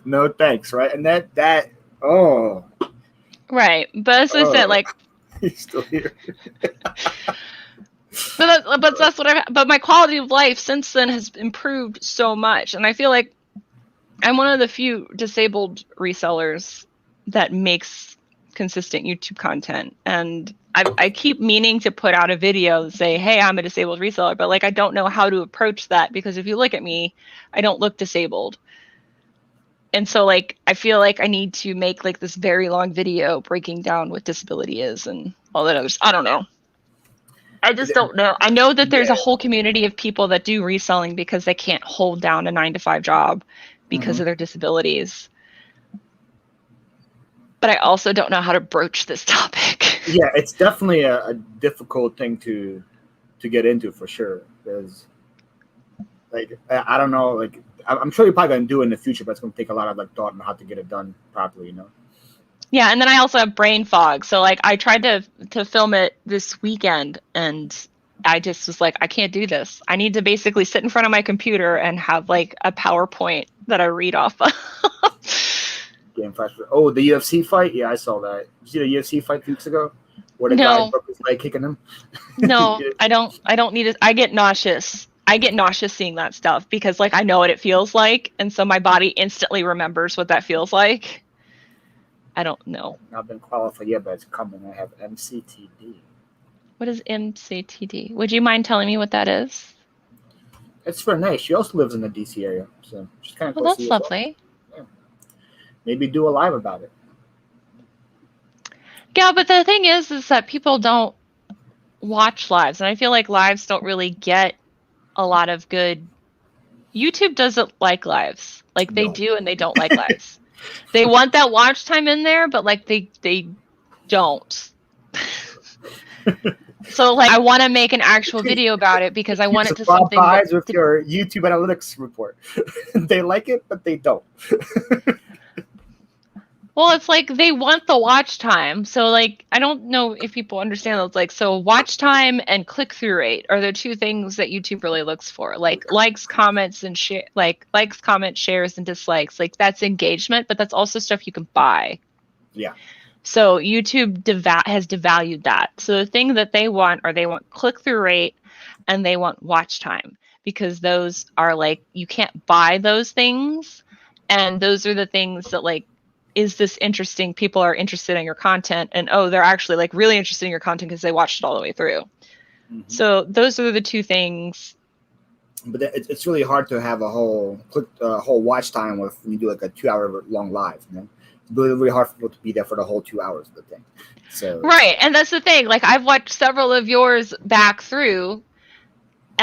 No thanks, right? And that oh.
Right. But as I said, like,
he's still here.
But that's what but my quality of life since then has improved so much. And I feel like I'm one of the few disabled resellers that makes consistent YouTube content. And I keep meaning to put out a video and say, hey, I'm a disabled reseller, but like, I don't know how to approach that, because if you look at me, I don't look disabled. And so like I feel like I need to make like this very long video breaking down what disability is and all that other stuff. I don't know. I just don't know. I know that there's a whole community of people that do reselling because they can't hold down a 9-to-5 job because of their disabilities. But I also don't know how to broach this topic.
Yeah, it's definitely a difficult thing to get into for sure. Because, like, I don't know, like, I'm sure you're probably gonna do it in the future, but it's gonna take a lot of like thought on how to get it done properly, you know.
Yeah, and then I also have brain fog. So like I tried to film it this weekend and I just was like, I can't do this. I need to basically sit in front of my computer and have like a PowerPoint that I read off of.
Game Flash. Oh, the UFC fight? Yeah, I saw that. Did you see the UFC fight 2 weeks ago? Where the guy broke his leg kicking him?
No, I don't need it. I get nauseous. I get nauseous seeing that stuff because like I know what it feels like, and so my body instantly remembers what that feels like. I don't know.
I've been qualified yet, but it's coming. I have MCTD.
What is MCTD? Would you mind telling me what that is?
It's for Renee. She also lives in the DC area, so she's kind of close.
Well, that's lovely.
Yeah. Maybe do a live about it.
Yeah, but the thing is that people don't watch lives, and I feel like lives don't really get a lot of good. YouTube doesn't like lives. Like they do, and they don't like lives. They want that watch time in there, but like they don't. So like I want to make an actual video about it because I want it to something
with your YouTube analytics report. They like it, but they don't.
Well, it's like they want the watch time. So like I don't know if people understand those. Like so watch time and click-through rate are the two things that YouTube really looks for. Like likes, comments, and share, like likes, comments, shares, and dislikes. Like that's engagement, but that's also stuff you can buy.
Yeah.
So YouTube has devalued that. So the thing that they want click-through rate and they want watch time because those are like you can't buy those things, and those are the things that like. Is this interesting? People are interested in your content, and they're actually like really interested in your content because they watched it all the way through. So those are the two things.
But it's really hard to have a whole watch time when you do like a 2-hour long live. You know? It's really hard for people to be there for the whole 2 hours of the thing. So
right, and that's the thing. Like I've watched several of yours back through,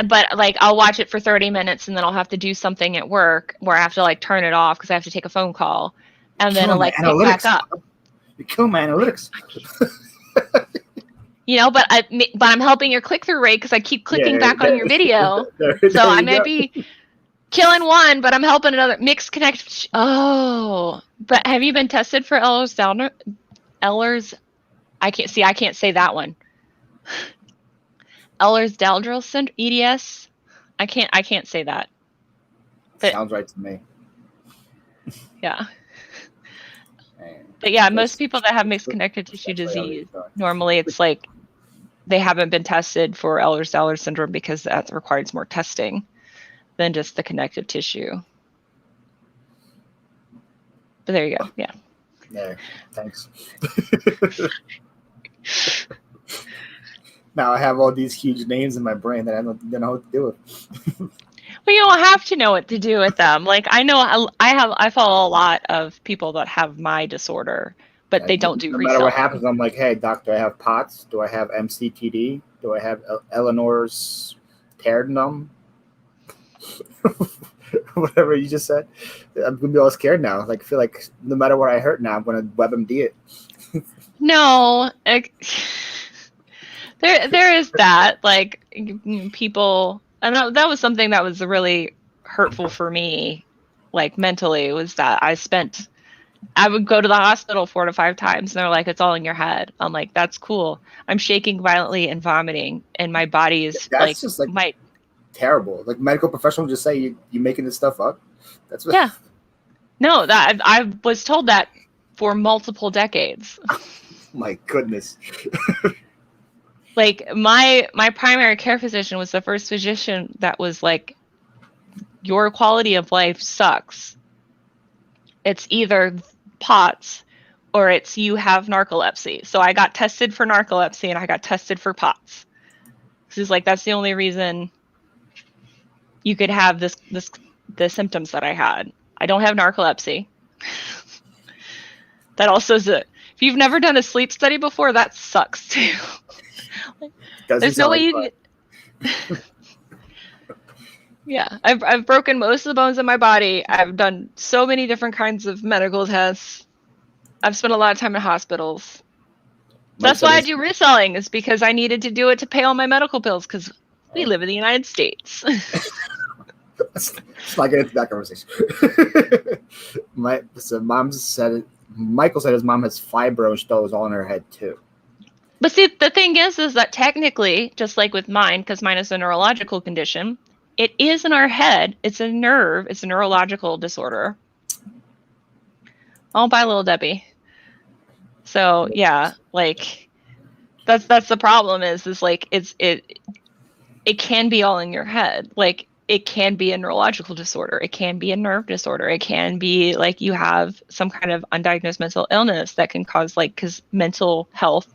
but like I'll watch it for 30 minutes and then I'll have to do something at work where I have to like turn it off because I have to take a phone call. And then I'll like pick back up.
You kill my analytics.
You know, but I'm helping your click-through rate because I keep clicking back on your video. So I may be killing one, but I'm helping another. Mixed connect. Oh, but have you been tested for Ehlers? I can't say that one. Ehlers-Danlos syndrome, EDS. I can't say that.
But, sounds right to me.
Yeah. But yeah, most people that have mixed connective tissue disease, normally it's like they haven't been tested for Ehlers-Danlos syndrome because that requires more testing than just the connective tissue. But there you go. Yeah.
Yeah. Thanks. Now I have all these huge names in my brain that I don't know what to do with.
Well, you don't have to know what to do with them. Like I know I follow a lot of people that have my disorder, but they don't do reselling. No matter
what happens, I'm like, hey, doc, do I have POTS? Do I have MCTD? Do I have Eleanor's Terdnum? Whatever you just said. I'm gonna be all scared now. Like I feel like no matter what I hurt now, I'm gonna WebMD it.
No, there is that. Like people. And that was something that was really hurtful for me, like mentally, was that I would go to the hospital 4 to 5 times and they're like, it's all in your head. I'm like, that's cool. I'm shaking violently and vomiting and my body is
that's just like terrible. Like medical professionals just say you making this stuff up. That's what.
Yeah. No, that I was told that for multiple decades.
My goodness.
Like my primary care physician was the first physician that was like, your quality of life sucks. It's either POTS or it's you have narcolepsy. So I got tested for narcolepsy and I got tested for POTS. This is like, that's the only reason you could have the symptoms that I had. I don't have narcolepsy. That also is if you've never done a sleep study before, that sucks too. There's no way you can. Yeah, I've broken most of the bones in my body. I've done so many different kinds of medical tests. I've spent a lot of time in hospitals. That's why I do reselling, is because I needed to do it to pay all my medical bills, because we live in the United States.
Let's not get into that conversation. Michael said his mom has fibro and she thought it was all in her head too.
But see, the thing is that technically, just like with mine, because mine is a neurological condition, it is in our head. It's a nerve. It's a neurological disorder. I'll buy Little Debbie. So yeah, like that's the problem is like it can be all in your head. Like it can be a neurological disorder. It can be a nerve disorder. It can be like you have some kind of undiagnosed mental illness that can cause, like, because mental health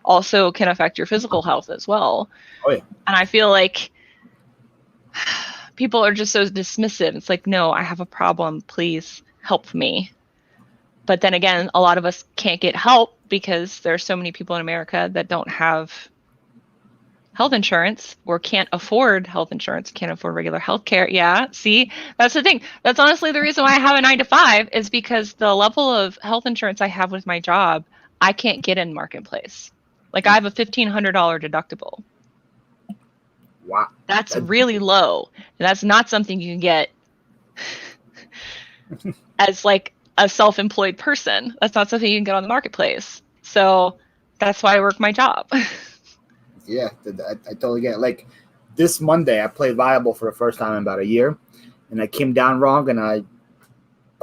also can affect your physical health as well.
Oh yeah.
And I feel like people are just so dismissive. It's like, no, I have a problem. Please help me. But then again, a lot of us can't get help because there's so many people in America that don't have health insurance or can't afford health insurance, can't afford regular health care. Yeah, see, that's the thing. That's honestly the reason why I have a 9-to-5 is because the level of health insurance I have with my job, I can't get in Marketplace. Like I have a $1,500 deductible.
Wow.
That's really low. And that's not something you can get as like a self-employed person. That's not something you can get on the Marketplace. So that's why I work my job.
Yeah, I totally get it. Like this Monday, I played Viable for the first time in about a year, and I came down wrong, and I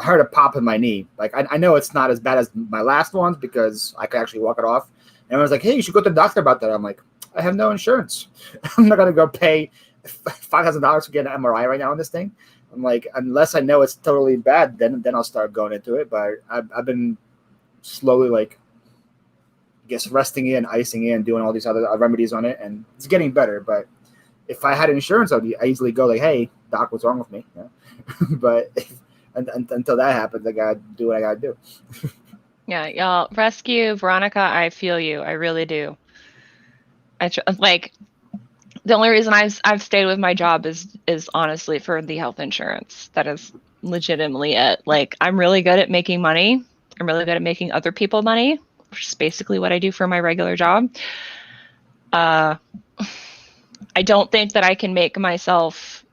heard a pop in my knee. Like I know it's not as bad as my last ones because I could actually walk it off. And I was like, hey, you should go to the doctor about that. I'm like, I have no insurance. I'm not going to go pay $5,000 to get an MRI right now on this thing. I'm like, unless I know it's totally bad, then I'll start going into it. But I've been slowly, like, I guess, resting in, icing in, doing all these other remedies on it, and it's getting better. But if I had insurance, I'd easily go like, hey, doc, what's wrong with me? Yeah. But until that happens, I got to do what I got to do.
Yeah, y'all, rescue Veronica. I feel you. I really do. Like, the only reason I've stayed with my job is honestly for the health insurance. That is legitimately it. Like, I'm really good at making money. I'm really good at making other people money, which is basically what I do for my regular job. I don't think that I can make myself,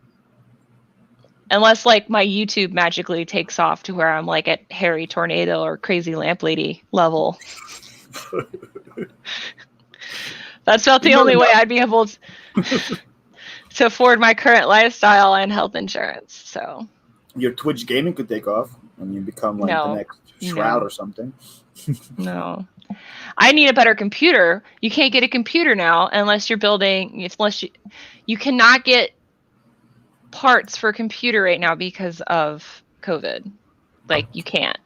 unless like my YouTube magically takes off to where I'm like at Harry Tornado or Crazy Lamp Lady level. That's about the only way I'd be able to afford my current lifestyle and health insurance. So
your Twitch gaming could take off and you become like the next Shroud or something.
No. I need a better computer. You can't get a computer now unless you're building, you cannot get parts for a computer right now because of COVID. Like, you can't.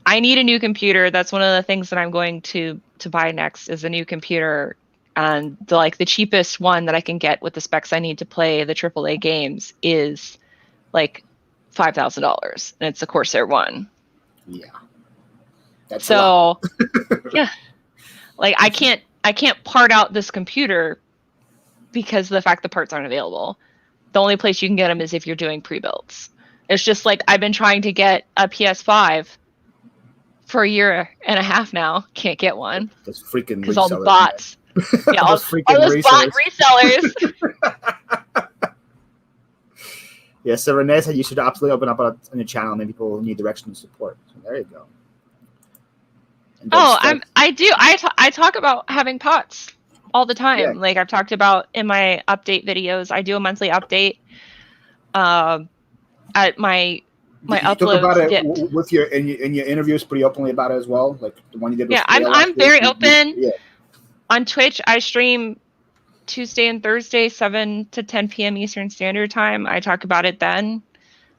I need a new computer. That's one of the things that I'm going to buy next is a new computer. And the cheapest one that I can get with the specs I need to play the AAA games is like $5,000, and it's a Corsair one.
Yeah. That's
so yeah. Like I can't part out this computer because of the fact the parts aren't available. The only place you can get them is if you're doing pre-builds. It's just like I've been trying to get a PS5 for a year and a half now. Can't get one.
Those freaking
because all the bots. Yeah, all those
resellers.
Bot resellers.
Yeah, so Renee said you should absolutely open up on your channel. Maybe people need direction and support. So there you go.
I do. I talk about having pots all the time. Yeah. Like I've talked about in my update videos. I do a monthly update. At my uploads. Talk
about it with your in your interviews pretty openly about it as well. Like the one you did.
Yeah, I'm very open. Yeah. On Twitch, I stream Tuesday and Thursday, 7 to 10 p.m. Eastern Standard Time. I talk about it then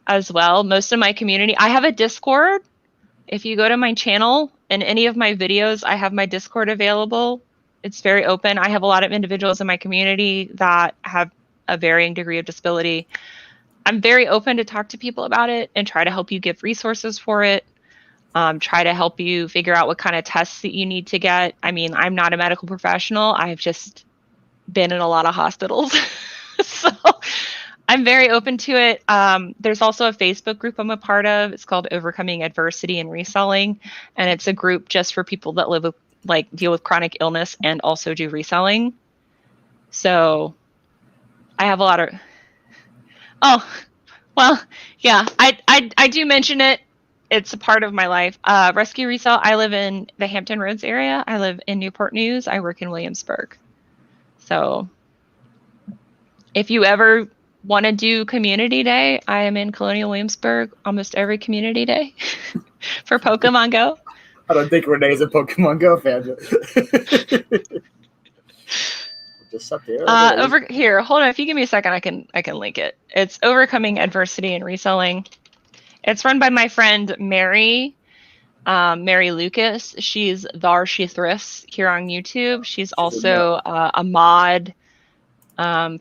as well. Most of my community, I have a Discord. If you go to my channel and any of my videos, I have my Discord available. It's very open. I have a lot of individuals in my community that have a varying degree of disability. I'm very open to talk to people about it and try to help you give resources for it. Try to help you figure out what kind of tests that you need to get. I mean, I'm not a medical professional. I've just been in a lot of hospitals. So I'm very open to it. There's also a Facebook group I'm a part of. It's called Overcoming Adversity and Reselling. And it's a group just for people that live with, like, deal with chronic illness and also do reselling. So I have a lot of, oh, well, yeah, I do mention it. It's a part of my life. Rescue Resell. I live in the Hampton Roads area. I live in Newport News. I work in Williamsburg. So if you ever want to do community day, I am in Colonial Williamsburg almost every community day for Pokemon Go.
I don't think Renee's a Pokemon Go fan. Just up there.
Over here, hold on. If you give me a second, I can link it. It's Overcoming Adversity and Reselling. It's run by my friend Mary Lucas. She's Thar She Thrifts here on YouTube. She's also a mod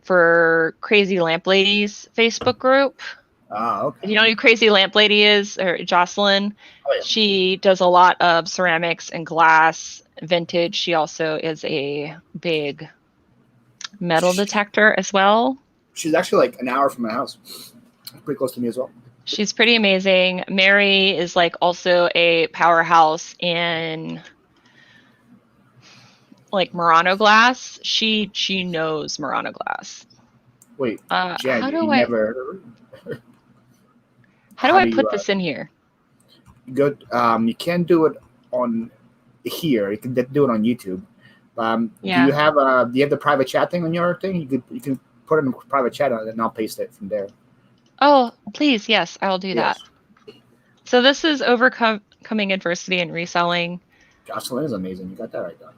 for Crazy Lamp Ladies Facebook group.
Okay.
If you know who Crazy Lamp Lady is, or Jocelyn, yeah. She does a lot of ceramics and glass, vintage. She also is a big metal detector as well.
She's actually like an hour from my house. Pretty close to me as well.
She's pretty amazing. Mary is like also a powerhouse in like Murano glass. She knows Murano glass.
Wait, Jen,
how do I put this in here?
Good. You can do it on here. You can do it on YouTube.
Yeah.
Do you have the private chat thing on your thing? You can put it in private chat and I'll paste it from there.
Oh, please, yes, I'll do that. So this is Overcoming Adversity and Reselling.
Jocelyn is amazing. You got that right there.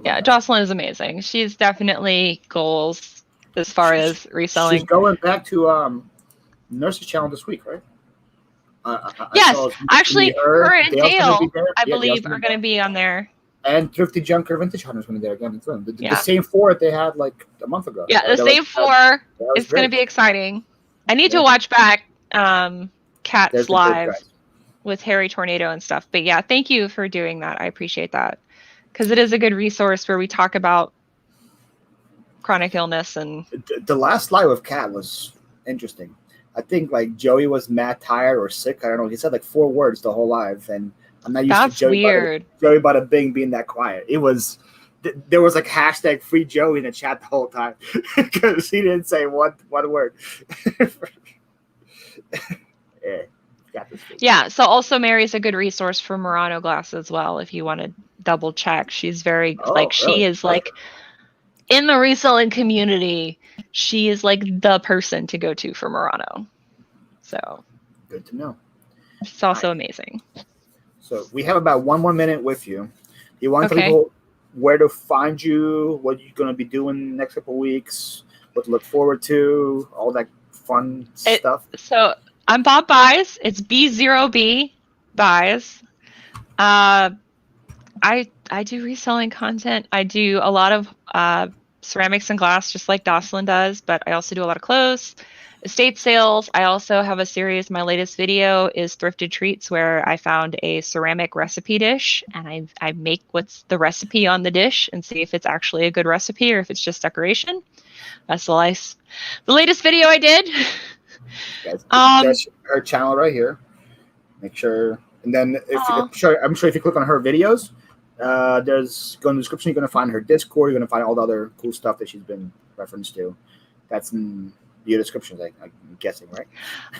Yeah, Jocelyn is amazing. She's definitely goals as far as reselling.
She's going back to Nurse's Channel this week, right?
Yes, actually, her and Dale, I believe, are going to be on there.
And Thrifty Junker Vintage Hunters going to be there again. The same four that they had like a month ago.
Yeah, the same four. It's going to be exciting. I need to watch back Cat's live with Harry Tornado and stuff. But yeah, thank you for doing that. I appreciate that. Because it is a good resource where we talk about chronic illness. And
the last live with Cat was interesting. I think like Joey was mad tired or sick. I don't know. He said like 4 words the whole live. And I'm not used to Joey Bada Bing being that quiet. It was... There was like hashtag free Joey in the chat the whole time because he didn't say one word.
Yeah. So also Mary's a good resource for Murano glass as well. If you want to double check, she's very she is like in the reselling community. She is like the person to go to for Murano. So
good to know.
She's also amazing.
So we have about 1 more minute with you. You want to tell people where to find you, what you're going to be doing the next couple of weeks, what to look forward to, all that fun stuff. So
I'm Bob Buys. It's B0B Buys. I do reselling content. I do a lot of ceramics and glass, just like Jocelyn does, but I also do a lot of clothes, estate sales. I also have a series. My latest video is Thrifted Treats, where I found a ceramic recipe dish, and I make what's the recipe on the dish and see if it's actually a good recipe or if it's just decoration. That's the latest video I did.
That's her channel right here. Make sure, and then I'm sure if you click on her videos, there's go in the description. You're going to find her Discord. You're going to find all the other cool stuff that she's been referenced to. That's in your descriptions, I'm guessing, right?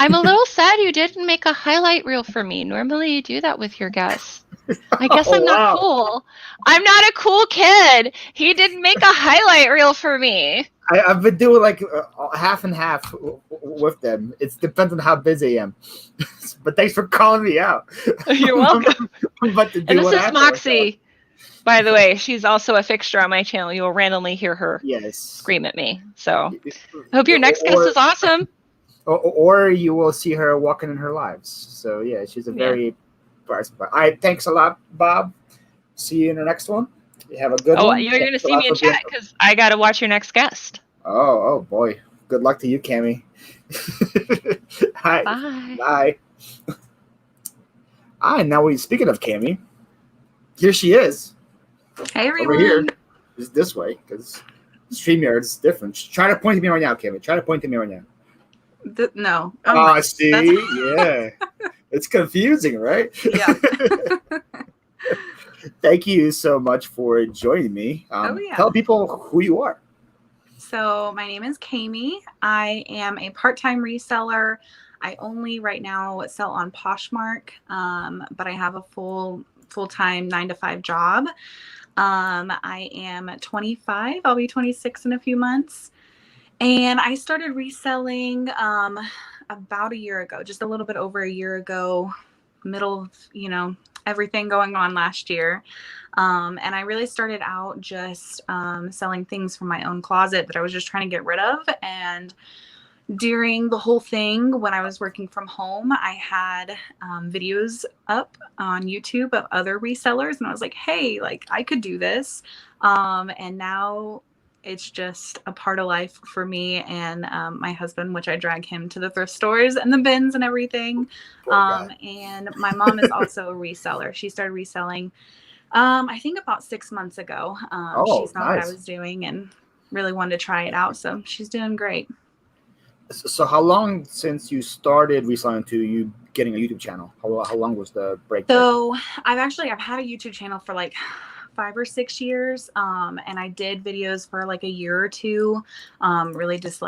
I'm a little sad you didn't make a highlight reel for me. Normally you do that with your guests. I guess I'm not cool. I'm not a cool kid. He didn't make a highlight reel for me.
I've been doing like half and half with them. It depends on how busy I am. But thanks for calling me out.
You're welcome. And this is Moxie. By the way, she's also a fixture on my channel. You'll randomly hear her scream at me. So I hope your next guest is awesome.
Or you will see her walking in her lives. So yeah, she's a very bright spot. All right, thanks a lot, Bob. See you in the next one. You have a good one.
Oh, you're going to see me in chat because I got to watch your next guest.
Oh boy. Good luck to you, Cammie. Hi.
Bye.
Bye. All right, now speaking of Cammie, here she is.
Hey, everyone.
Over here. It's this way because StreamYard is different. Try to point to me right now, Cammie. Try to point to me right now.
No.
See? Yeah. It's confusing, right?
Yeah.
Thank you so much for joining me. Tell people who you are.
So my name is Cammie. I am a part-time reseller. I only right now sell on Poshmark, but I have a full-time 9-to-5 job. I am 25. I'll be 26 in a few months. And I started reselling about a year ago, just a little bit over a year ago, middle of, everything going on last year. And I really started out just selling things from my own closet that I was just trying to get rid of. And during the whole thing, when I was working from home, I had videos up on YouTube of other resellers. And I was like, hey, I could do this. And now it's just a part of life for me and my husband, which I drag him to the thrift stores and the bins and everything. And my mom is also a reseller. She started reselling, I think about 6 months ago. She saw what I was doing and really wanted to try it out. So she's doing great.
So how long since you started reselling to you getting a YouTube channel? How long was the break?
So I've had a YouTube channel for 5 or 6 years. And I did videos for a year or two, really just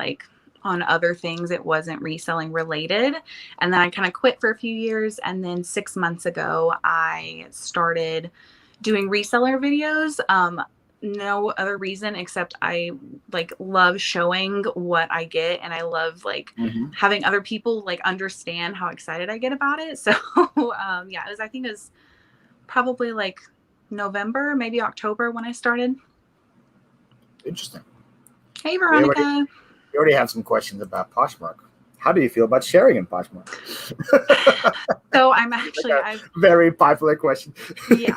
on other things. It wasn't reselling related. And then I kind of quit for a few years. And then 6 months ago, I started doing reseller videos. No other reason except I love showing what I get. And I love having other people understand how excited I get about it. So I think it was probably November, maybe October when I started.
Interesting.
Hey, Veronica.
We already have some questions about Poshmark. How do you feel about sharing in Poshmark?
So I'm actually
very popular question.
Yeah.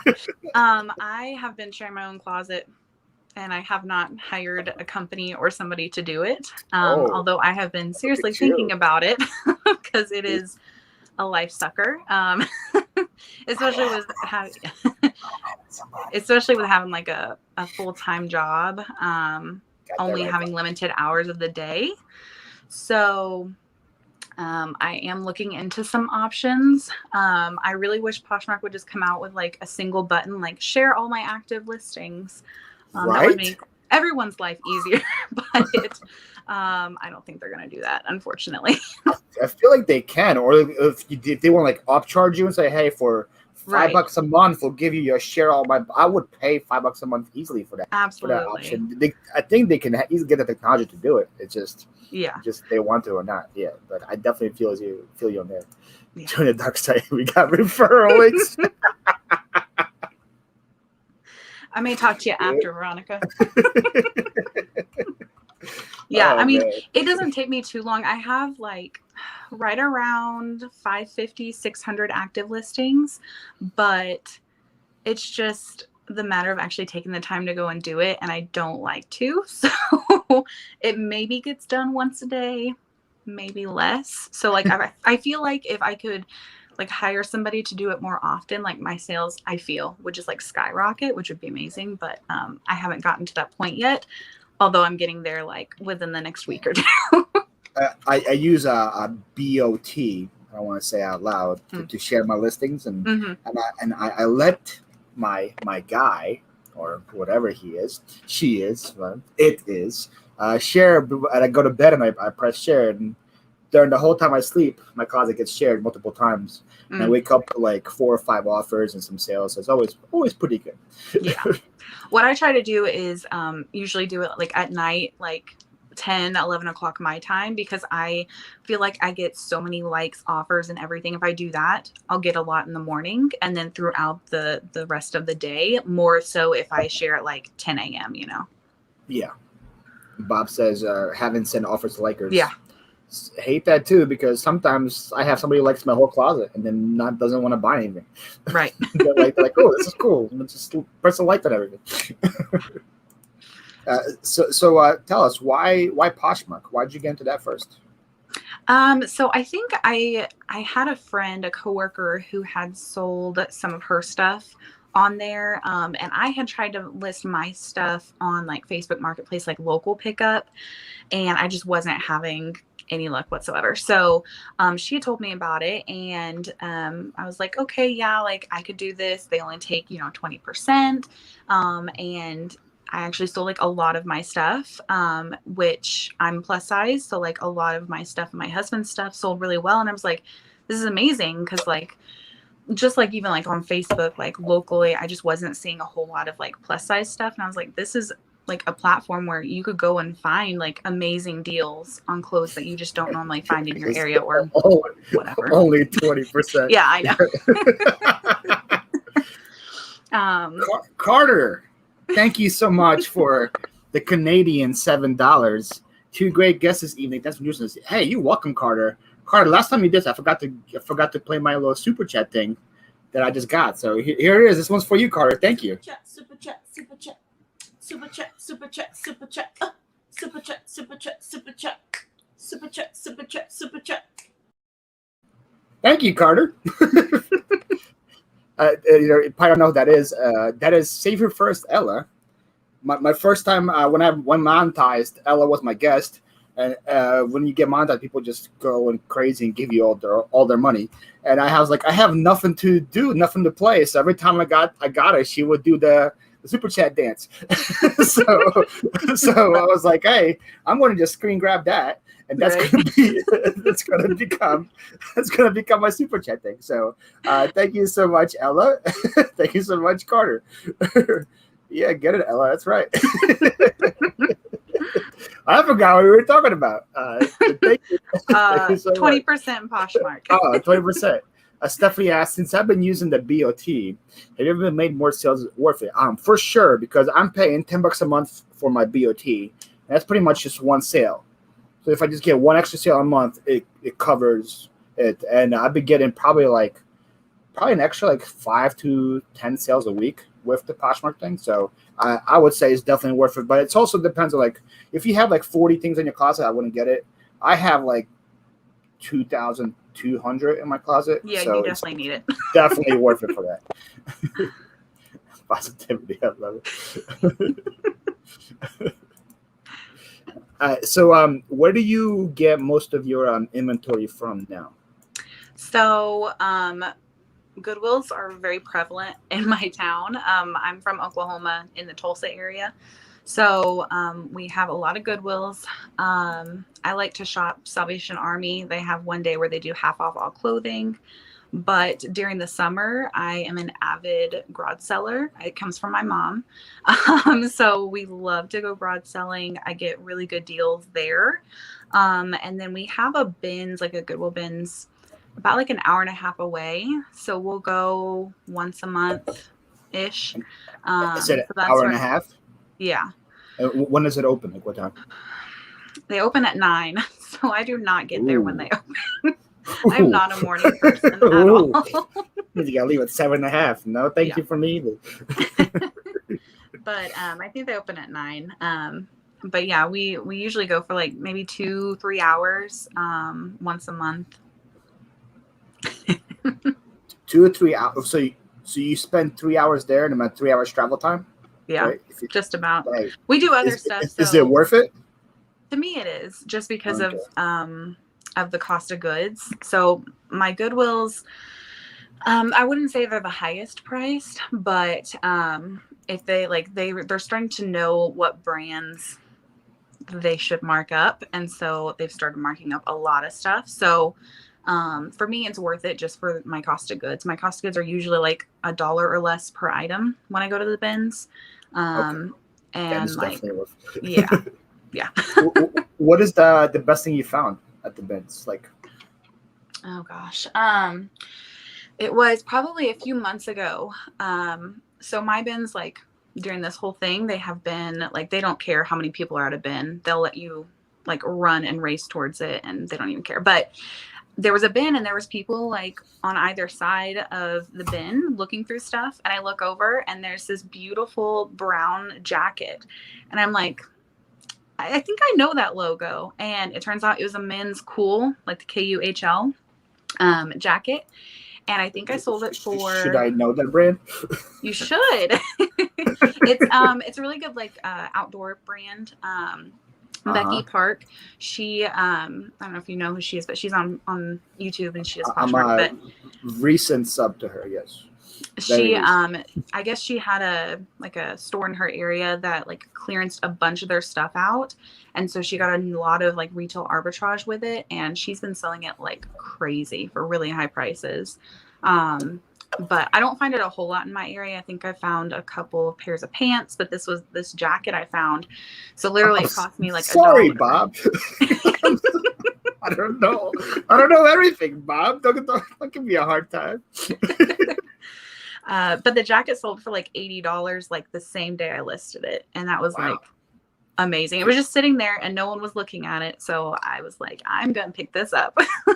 I have been sharing my own closet and I have not hired a company or somebody to do it. Although I have been seriously thinking about it because it is a life sucker. Especially with having a full-time job, only having limited hours of the day. So I am looking into some options. I really wish Poshmark would just come out with a single button, share all my active listings. That would make everyone's life easier, but I don't think they're going to do that, unfortunately.
I feel like they can, or if they want to upcharge you and say, hey, for $5 a month, we'll give you your share all my. I would pay $5 a month easily for that.
Absolutely.
For that option. I think they can easily get the technology to do it. It's just they want to or not. Yeah, but I definitely feel you on there. Yeah. Join the dark side. We got referral links.
I may talk to you after, Veronica. Yeah, it doesn't take me too long. I have right around 550, 600 active listings, but it's just the matter of actually taking the time to go and do it, and I don't like to. So it maybe gets done once a day, maybe less. So I feel like if I could hire somebody to do it more often, my sales I feel would just skyrocket, which would be amazing. But I haven't gotten to that point yet. Although I'm getting there within the next week or two.
I use a BOT. I don't want to say out loud to share my listings, and I let my guy or whatever she is, it is share. And I go to bed and I press share, and during the whole time I sleep, my closet gets shared multiple times, and I wake up to 4 or 5 offers and some sales. So it's always pretty good.
Yeah. What I try to do is usually do it at night, 10, 11 o'clock my time, because I feel like I get so many likes, offers, and everything. If I do that, I'll get a lot in the morning, and then throughout the rest of the day, more so if I share at 10 a.m.,
Yeah. Bob says, haven't sent offers to likers.
Yeah.
Hate that too, because sometimes I have somebody who likes my whole closet and then doesn't want to buy anything.
Right.
they're like, oh, this is cool. And just press a like on everything. So tell us why Poshmark? Why did you get into that first?
So I think I had a friend, a coworker who had sold some of her stuff on there. And I had tried to list my stuff on like Facebook Marketplace, like local pickup, and I just wasn't having any luck whatsoever. So she had told me about it, and I was like, okay, yeah, like I could do this. They only take, 20%. And I actually sold like a lot of my stuff, which I'm plus size. So like a lot of my stuff and my husband's stuff sold really well. And I was like, this is amazing. Cause like, just like even like on Facebook, like locally, I just wasn't seeing a whole lot of like plus size stuff. And I was like, this is like a platform where you could go and find like amazing deals on clothes that you just don't normally find in your area or whatever.
Only 20%.
Yeah, I know.
Carter, thank you so much for the Canadian $7. Two great guests this evening. That's what you're. Hey, you're welcome, Carter. Carter, last time you did this, I forgot to play my little super chat thing that I just got. So here it is. This one's for you, Carter. Thank you.
Super chat, super chat, super chat, super chat, super chat, super chat, super chat, super chat, super chat, super chat, super chat.
Thank you, Carter. You probably don't know who that is. That is Save Your First Ella. My first time when I went monetized, Ella was my guest. And when you get monetized, people just go and crazy and give you all their money. And I was like, I have nothing to do, nothing to play. So every time I got her, she would do the super chat dance. so I was like, hey, I'm going to just screen grab that, and that's going to become my super chat thing. So thank you so much, Ella. Thank you so much, Carter. Yeah, get it, Ella. That's right. I forgot what we were talking about. Thank you so
20% Poshmark.
20%. Stephanie asked, since I've been using the BOT, have you ever made more sales worth it? For sure, because I'm paying $10 a month for my BOT. And that's pretty much just one sale. So if I just get one extra sale a month, it covers it. And I've been getting probably an extra like 5 to 10 sales a week with the Poshmark thing. So I would say it's definitely worth it. But it also depends on like, if you have like 40 things in your closet, I wouldn't get it. I have like 2,200 in my closet.
Yeah,
so
you definitely need it.
Definitely worth it for that. Positivity, I love it. So where do you get most of your inventory from now?
So Goodwills are very prevalent in my town. I'm from Oklahoma in the Tulsa area. So we have a lot of Goodwills. I like to shop Salvation Army. They have one day where they do half off all clothing. But during the summer, I am an avid garage seller. It comes from my mom. So we love to go garage selling. I get really good deals there. And then we have a bins, like a Goodwill bins, about like an hour and a half away. So we'll go once a month-ish.
Is it
so
an hour and a half?
Yeah.
When does it open? Like what time?
They open at 9. So I do not get there when they open. I'm not a morning person at all.
You gotta leave at 7:30. No, thank you for me either.
But I think they open at 9. But yeah, we usually go for like maybe 2-3 hours once a month.
2 or 3 hours. So you spend 3 hours there and about 3 hours travel time?
Yeah,
right?
just about. Right. We do other stuff.
Is it worth it?
To me, it is, just because of the cost of goods. So my Goodwills, I wouldn't say they're the highest priced, but if they're starting to know what brands they should mark up, and so they've started marking up a lot of stuff. So for me, it's worth it just for my cost of goods. My cost of goods are usually like $1 or less per item when I go to the bins. And like, yeah. Yeah.
What is the best thing you found at the bins? Like,
oh gosh. It was probably a few months ago. So my bins, like during this whole thing, they have been like, they don't care how many people are at a bin. They'll let you like run and race towards it and they don't even care. But there was a bin and there was people like on either side of the bin looking through stuff. And I look over and there's this beautiful brown jacket. And I'm like, I think I know that logo. And it turns out it was a men's Cool, like the KUHL jacket. And I think I sold it for.
Should I know that brand?
You should. It's a really good like outdoor brand. Becky Park. She I don't know if you know who she is, but she's on YouTube and she does Poshmark.
I'm a recent sub to her. Yes.
She I guess she had a store in her area that like clearanced a bunch of their stuff out, and so she got a lot of like retail arbitrage with it, and she's been selling it like crazy for really high prices. But I don't find it a whole lot in my area. I think I found a couple of pairs of pants, but this jacket I found. So literally it cost me like
sorry,
$1.
Bob. I don't know. I don't know everything, Bob. Don't give me a hard time.
But the jacket sold for like $80 like the same day I listed it. And that was like amazing. It was just sitting there and no one was looking at it. So I was like, I'm going to pick this up.
So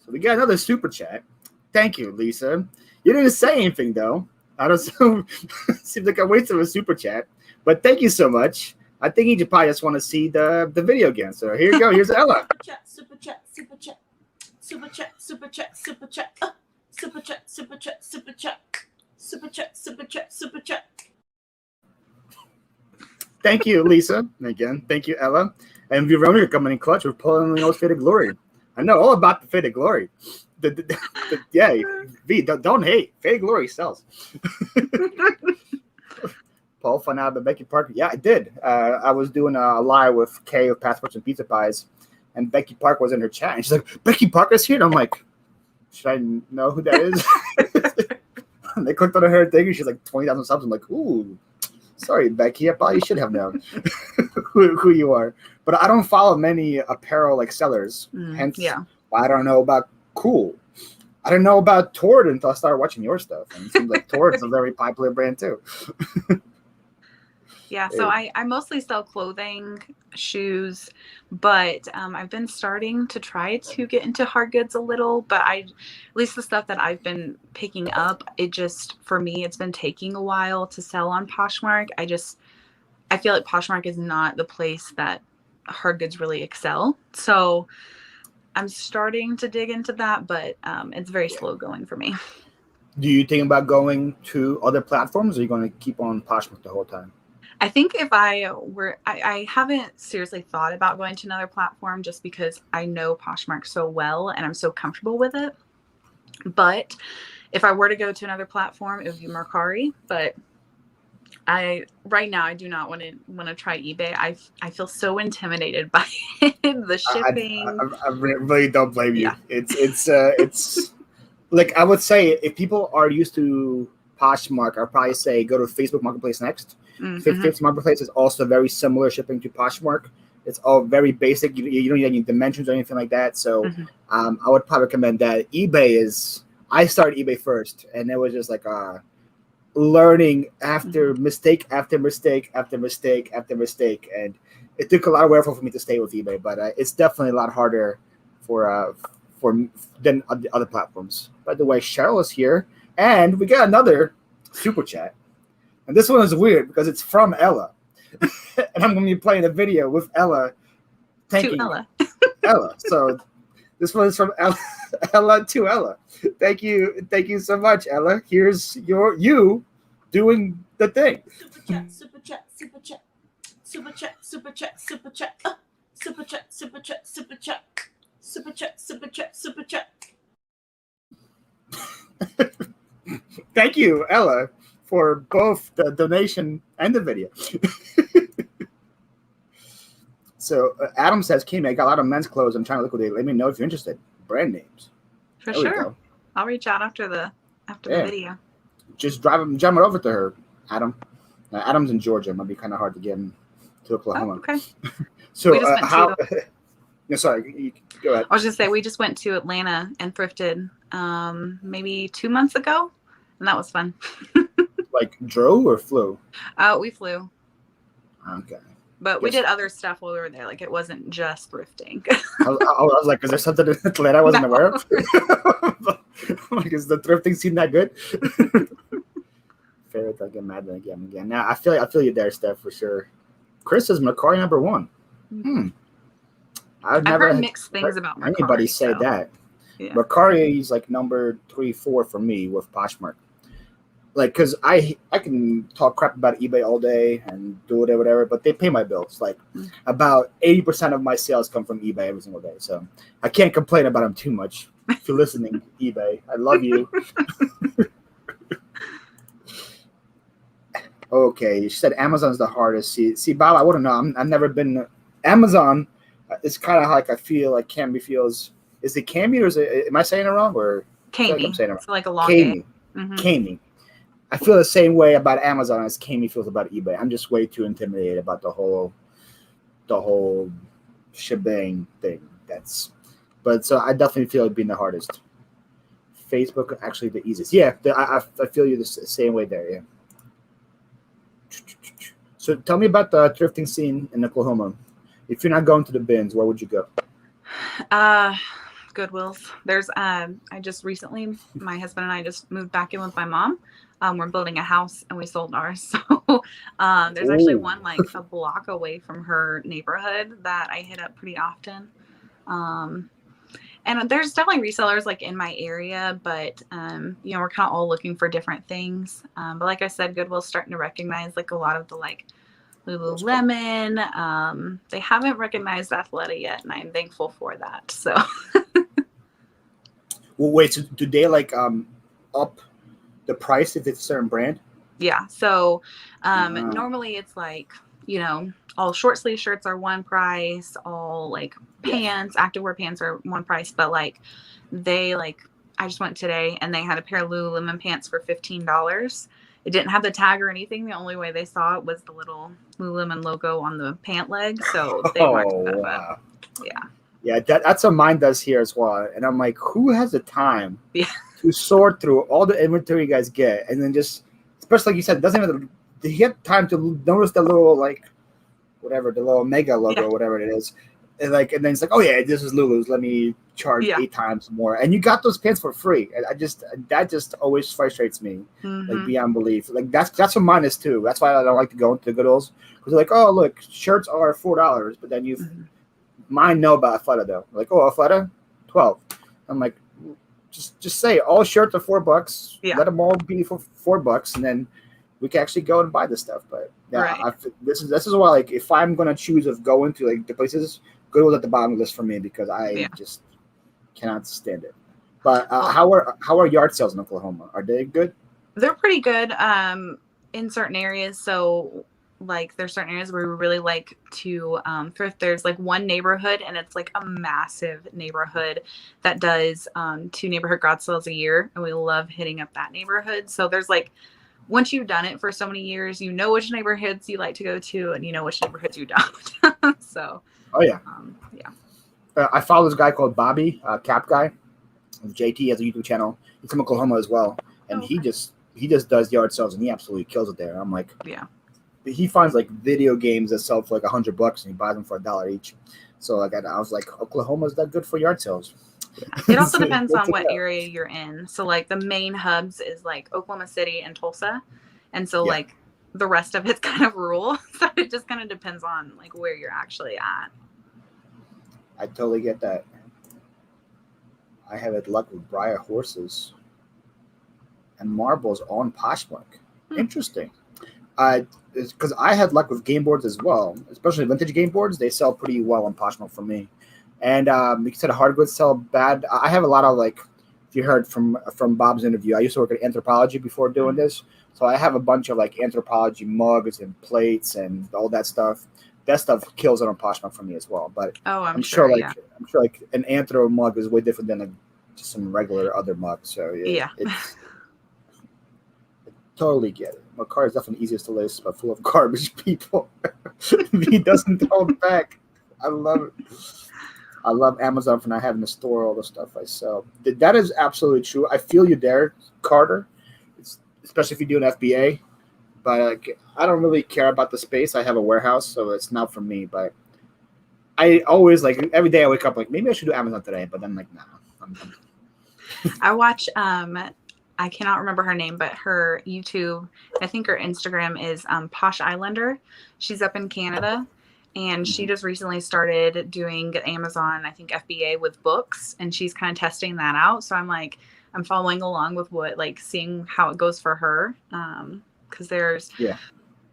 we got another super chat. Thank you, Lisa. You didn't say anything, though. I don't seems like I wasted a super chat. But thank you so much. I think you probably just want to see the video again. So here you go. Here's Ella.
Super chat, super chat, super chat, super chat, super chat, super chat, super chat, super chat, super chat, super chat, super chat.
Thank you, Lisa. And again, thank you, Ella. And Veronica coming in clutch with pulling the nose faded glory. I know all about the faded glory. Yeah, V, don't hate. Faded glory sells. Paul found out about Becky Parker. Yeah, I did. I was doing a live with Kay of Passports and Pizza Pies, and Becky Parker was in her chat, and she's like, "Becky Parker's here," and I'm like, "Should I know who that is?" And they clicked on her thing, and she's like 20,000 subs. I'm like, "Ooh, sorry, Becky. I probably should have known who you are." But I don't follow many apparel like sellers. Hence, why I don't know about Cool. I didn't know about Tord until I started watching your stuff. And it seems like Tord's a very popular brand too.
Yeah, so I mostly sell clothing, shoes, but I've been starting to try to get into hard goods a little, but at least the stuff that I've been picking up, for me, it's been taking a while to sell on Poshmark. I feel like Poshmark is not the place that hard goods really excel. So I'm starting to dig into that, but it's very slow going for me.
Do you think about going to other platforms, or are you going to keep on Poshmark the whole time?
I think if I haven't seriously thought about going to another platform just because I know Poshmark so well and I'm so comfortable with it. But if I were to go to another platform, it would be Mercari. But right now I do not want to try eBay. I feel so intimidated by the shipping.
I really don't blame you. Yeah. It's like I would say if people are used to Poshmark, I'd probably say go to Facebook Marketplace next. Facebook Marketplace is also very similar shipping to Poshmark. It's all very basic. You don't need any dimensions or anything like that. So I would probably recommend that. I started eBay first, and it was just like learning after mistake after mistake after mistake after mistake, and it took a lot of effort for me to stay with eBay. But it's definitely a lot harder for than other platforms. By the way, Cheryl is here, and we got another super chat. And this one is weird because it's from Ella. And I'm going to be playing a video with Ella. Thanking Ella. So this one is from Ella to Ella. Thank you so much, Ella. Here's you doing the thing.
Super chat, super chat, super chat, super chat, super chat, super chat, super chat, super chat, super chat, super chat, super chat, super chat.
Thank you, Ella, for both the donation and the video. So Adam says, Kim, I got a lot of men's clothes I'm trying to liquidate. Let me know if you're interested. Brand names.
For sure. I'll reach out after the video.
Just jump it over to her, Adam. Adam's in Georgia. It might be kind of hard to get him to Oklahoma.
Oh, okay.
So no, sorry. Go ahead.
I was just say we just went to Atlanta and thrifted maybe 2 months ago, and that was fun.
Like drove or flew?
We flew.
Okay.
But we
Yes.
did other stuff while we were there. Like it wasn't just thrifting.
I was like, is there something in Atlanta I wasn't
No.
aware of? Like, is the thrifting scene that good? Favorite, I get mad again. Now I feel you there, Steph, for sure. Chris is Macari number 1. I've never
heard mixed things about Macari,
anybody say
so.
that.
Yeah.
Macari is like number 3, 4 for me with Poshmark. Like, because I can talk crap about eBay all day and do whatever, but they pay my bills. Like, about 80% of my sales come from eBay every single day. So I can't complain about them too much. If you're listening, eBay, I love you. Okay, you said Amazon's the hardest. See, Bob, I wouldn't know. I've never been. Amazon is kind of like I feel like Cami feels. Is it Cami or is it? Am I saying it wrong or?
Kami.
Like I'm saying it wrong.
It's like a long
Cami.
Mm-hmm.
Cami. I feel the same way about Amazon as Cami feels about eBay. I'm just way too intimidated about the whole shebang thing. But so I definitely feel it being the hardest. Facebook actually the easiest. Yeah, I feel you the same way there. Yeah. So tell me about the thrifting scene in Oklahoma. If you're not going to the bins, where would you go?
Goodwill's. There's I just recently, my husband and I just moved back in with my mom. We're building a house and we sold ours. So there's actually one like a block away from her neighborhood that I hit up pretty often. And there's definitely resellers like in my area, but we're kind of all looking for different things. But like I said, Goodwill's starting to recognize like a lot of the like Lululemon. They haven't recognized Athleta yet, and I'm thankful for that. So.
Well, wait. So do they like up the price if it's a certain brand?
Yeah. So normally it's like all short sleeve shirts are one price, all like pants, activewear pants are one price, but like I just went today and they had a pair of Lululemon pants for $15. It didn't have the tag or anything. The only way they saw it was the little Lululemon logo on the pant leg. So they marked that up. Yeah. Yeah,
that's what mine does here as well. And I'm like, who has the time to sort through all the inventory you guys get? And then just, especially like you said, doesn't even, do you get time to notice the little, like, whatever, the little mega logo, whatever it is. And then it's like, oh yeah, this is Lulu's. Let me charge 8 times more. And you got those pants for free. And that just always frustrates me, like beyond belief. Like that's what mine is too. That's why I don't like to go into the Goodwills, because they're like, oh look, shirts are $4, but then mine know about Athleta though. Like, oh, Athleta, $12. I'm like, just say all shirts are $4. Let them all be for $4, and then we can actually go and buy this stuff. But this is why, like, if I'm gonna choose of going to like the places, Goodwill's at the bottom of the list for me, because I just cannot stand it. But how are yard sales in Oklahoma? Are they good?
They're pretty good in certain areas. So like there's certain areas where we really like to thrift. There's like one neighborhood, and it's like a massive neighborhood that does 2 neighborhood garage sales a year, and we love hitting up that neighborhood. So there's like, once you've done it for so many years, you know which neighborhoods you like to go to, and you know which neighborhoods you don't. So
I follow this guy called Bobby, Cap Guy. JT has a YouTube channel. He's from Oklahoma as well, and he just does yard sales, and he absolutely kills it there. I'm like, he finds like video games that sell for like $100, and he buys them for $1 each. So like I was like, Oklahoma's that good for yard sales?
It also depends on what area you're in. So like the main hubs is like Oklahoma City and Tulsa, and so like the rest of it's kind of rural. So it just kind of depends on like where you're actually at.
I totally get that. I have had luck with Briar horses and marbles on Poshmark. Interesting. Because I had luck with game boards as well, especially vintage game boards. They sell pretty well on Poshmark for me. And you said hard goods sell bad. I have a lot of, like, if you heard from Bob's interview, I used to work at Anthropology before doing this. So I have a bunch of like Anthropology mugs and plates and all that stuff. That stuff kills it on Poshmark for me as well. But I'm sure like an Anthro mug is way different than like just some regular other mug. So it's totally get it. My car is definitely easiest to list, but full of garbage people. He doesn't hold back. I love it. I love Amazon for not having to store all the stuff I sell. That is absolutely true. I feel you there, Carter. Especially if you do an FBA. but like, I don't really care about the space. I have a warehouse, so it's not for me. But I always like every day I wake up like maybe I should do Amazon today, but then like nah.
I watch I cannot remember her name, but her YouTube, I think her Instagram is Posh Islander. She's up in Canada, and she just recently started doing Amazon, I think FBA with books, and she's kind of testing that out. So I'm following along with seeing how it goes for her. Because there's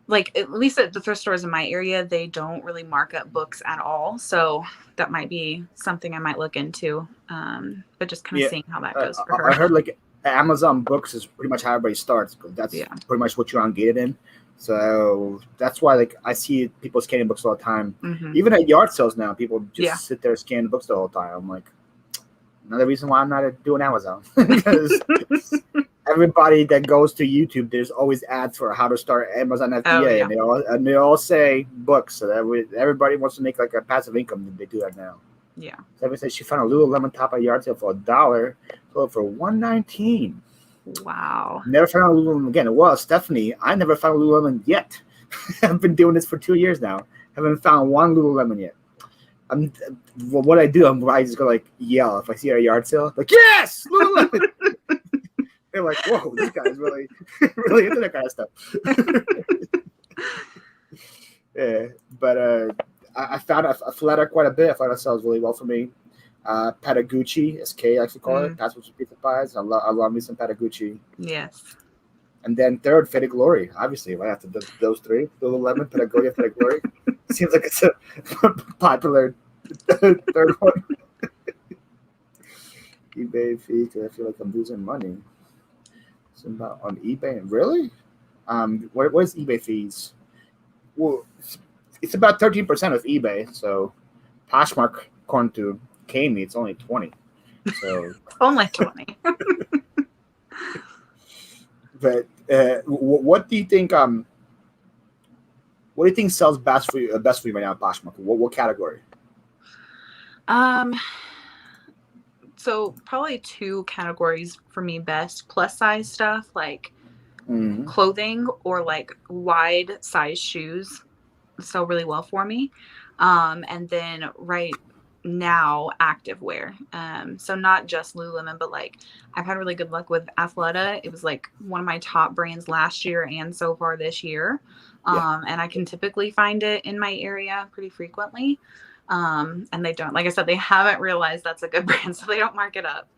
like, at least at the thrift stores in my area, they don't really mark up books at all. So that might be something I might look into. But just kind of seeing how that goes for her.
I heard like Amazon books is pretty much how everybody starts, because that's pretty much what you're ungated in. So that's why like I see people scanning books all the time. Even at yard sales now, people just sit there scanning books the whole time. I'm like, another reason why I'm not doing Amazon. Because everybody that goes to YouTube, there's always ads for how to start Amazon FBA, and they all say books. So that everybody wants to make like a passive income. They do that now. Yeah. Stephanie said she found a Lululemon top at yard sale for $1, sold for $119.
Wow.
Never found a Lululemon again. Well, Stephanie, I never found a Lululemon yet. I've been doing this for 2 years now. Haven't found one Lululemon yet. What I do, I just go like yell if I see a yard sale, like yes, Lululemon. They're like, whoa, this guy's really, really into that kind of stuff. Yeah, but I found a flatter quite a bit. I found it sells really well for me. Patagucci, SK I actually call it. That's what pizza buys. I love me some Patagucci. Yes. And then third, Fitted Glory. Obviously, right after those three, Lululemon, Patagonia, Fitted Glory. Seems like it's a popular third one. eBay fee, because I feel like I'm losing money. It's about on eBay. Really? What is eBay fees? Well, it's about 13% of eBay. So Poshmark, according to Kami, it's only 20. So
only 20.
But what do you think? What do you think sells best for you? Best for you right now at Poshmark? What category?
So probably two categories for me best: plus size stuff like clothing, or like wide size shoes sell really well for me. And then right now activewear. So not just Lululemon, but like I've had really good luck with Athleta. It was like one of my top brands last year and so far this year. And I can typically find it in my area pretty frequently. And they don't, like I said, they haven't realized that's a good brand, so they don't mark it up.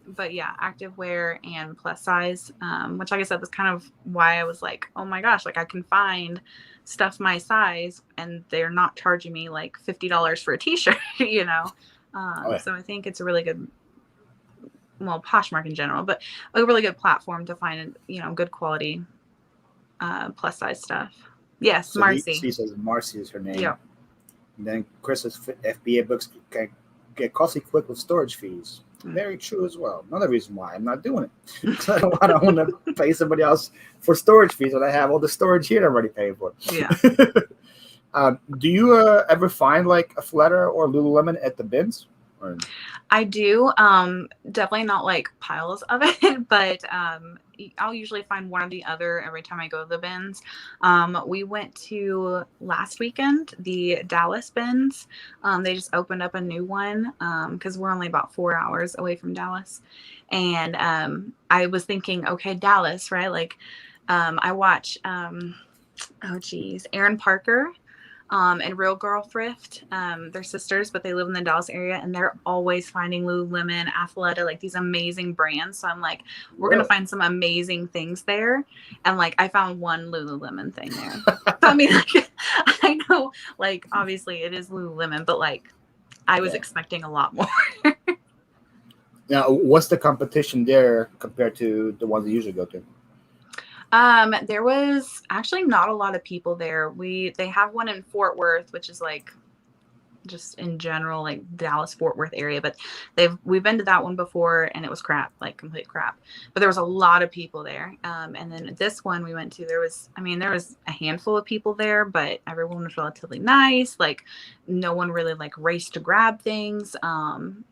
But yeah, activewear and plus size, which like I said, that's kind of why I was like, oh my gosh, like I can find stuff my size and they're not charging me like $50 for a t-shirt, you know? So I think it's a really good, well, Poshmark in general, but a really good platform to find, you know, good quality plus size stuff. Yes, so Marcy.
She says Marcy is her name.
Yeah.
And then Chris's FBA books can get costly quick with storage fees. Very true as well. Another reason why I'm not doing it. I don't want to pay somebody else for storage fees when I have all the storage here already paid for.
Yeah.
Do you ever find like a Flutter or Lululemon at the bins? Or?
I do. Definitely not like piles of it, but I'll usually find one or the other every time I go to the bins. We went to last weekend, the Dallas bins. They just opened up a new one because we're only about 4 hours away from Dallas. And I was thinking, okay, Dallas, right? Like I watch, Aaron Parker. And Real Girl Thrift. They're sisters, but they live in the Dallas area, and they're always finding Lululemon, Athleta, like these amazing brands. So I'm like, we're going to find some amazing things there. And like, I found one Lululemon thing there. So I mean, like, I know, like, obviously it is Lululemon, but like, I was expecting a lot more.
Now, what's the competition there compared to the ones you usually go to?
There was actually not a lot of people there. They have one in Fort Worth, which is like just in general, like Dallas, Fort Worth area, but we've been to that one before and it was crap, like complete crap, but there was a lot of people there. And then this one we went to, there was a handful of people there, but everyone was relatively nice. Like no one really like raced to grab things.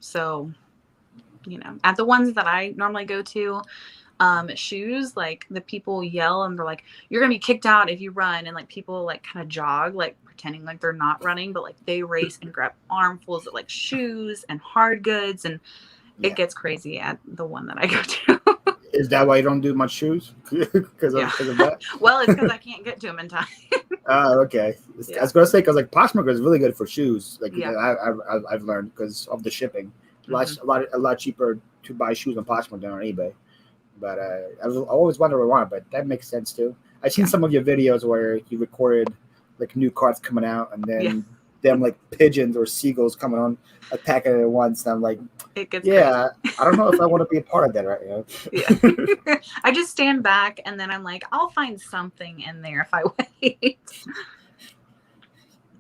So, you know, at the ones that I normally go to, shoes, like the people yell and they're like, you're gonna be kicked out if you run, and like people like kind of jog like pretending like they're not running, but like they race and grab armfuls of like shoes and hard goods, and it gets crazy at the one that I go to.
Is that why you don't do much shoes? Because of that?
Well, it's because I can't get to them in time.
Oh, okay. I was gonna say because like Poshmark is really good for shoes. Like I've learned because of the shipping. A lot cheaper to buy shoes on Poshmark than on eBay. But I always wonder why. But that makes sense too. I've seen some of your videos where you recorded like new carts coming out, and then them like pigeons or seagulls coming on attacking it at once. And I'm like,
it gets
crazy. I don't know if I want to be a part of that right now.
I just stand back and then I'm like, I'll find something in there if I wait.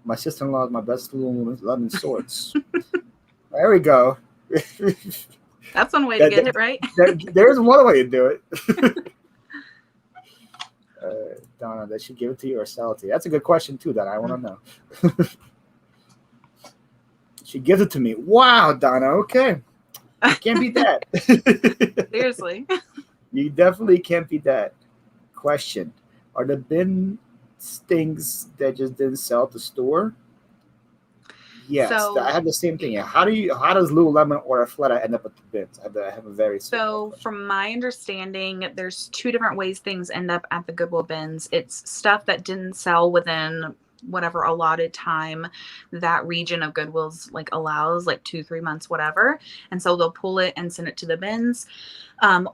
My sister-in-law is my best lemon sorts. There we go.
That's one way to get it right.
There's one way to do it. Donna, they should give it to you or sell it to you. That's a good question too, Donna. I want to know. She gives it to me. Wow, Donna. Okay. You can't beat that.
Seriously.
You definitely can't beat that. Question. Are the bin things that just didn't sell at the store? Yes.
So,
I have the same thing. How does Lululemon or Athleta end up at the bins? I have a very
So from my understanding, there's two different ways things end up at the Goodwill bins. It's stuff that didn't sell within whatever allotted time that region of Goodwill's like allows, like 2-3 months, whatever. And so they'll pull it and send it to the bins.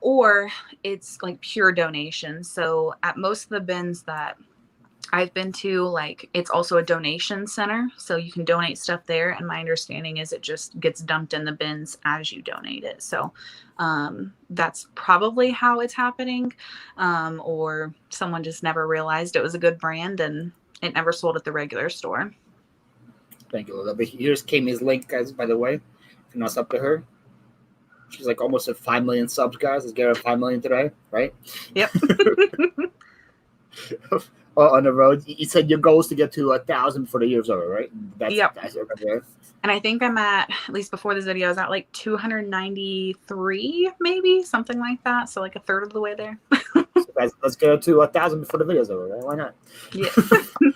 Or it's like pure donation. So at most of the bins that I've been to, like, it's also a donation center, so you can donate stuff there. And my understanding is it just gets dumped in the bins as you donate it. So that's probably how it's happening. Or someone just never realized it was a good brand and it never sold at the regular store.
Thank you, Lola. Here's Kami's link, guys, by the way. If you're not sub to her. She's like almost at 5 million subs, guys. Let's get her 5 million today, right?
Yep.
On the road, you said your goal is to get to 1,000 before the year's over, right? That's okay. And
I think I'm at least before this video, I was at like 293, maybe something like that. So like a third of the way there.
So guys, let's go to 1,000 before the video's over, right? Why not?
Yeah.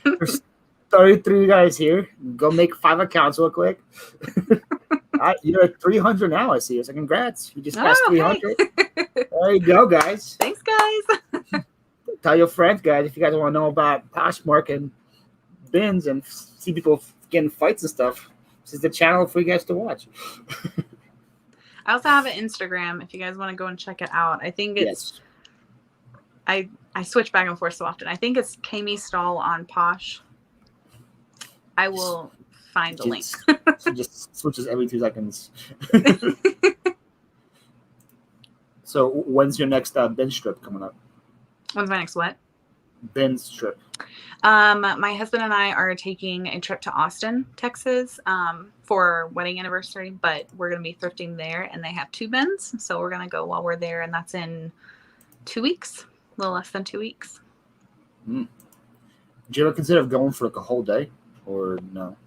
There's 33 guys here. Go make 5 accounts real quick. You're at 300 now, I see. So congrats. You just passed 300. There you go, guys.
Thanks, guys.
Tell your friends, guys, if you guys want to know about Poshmark and bins and see people getting fights and stuff. This is the channel for you guys to watch.
I also have an Instagram if you guys want to go and check it out. I think it's I switch back and forth so often. I think it's Kami Stahl on Posh. I will find the link.
She just switches every 2 seconds. So when's your next bin strip coming up?
When's my next what?
Bin strip.
My husband and I are taking a trip to Austin, Texas, for our wedding anniversary, but we're going to be thrifting there, and they have 2 bins, so we're going to go while we're there, and that's in 2 weeks, a little less than 2 weeks.
Did you ever consider going for like a whole day, or no?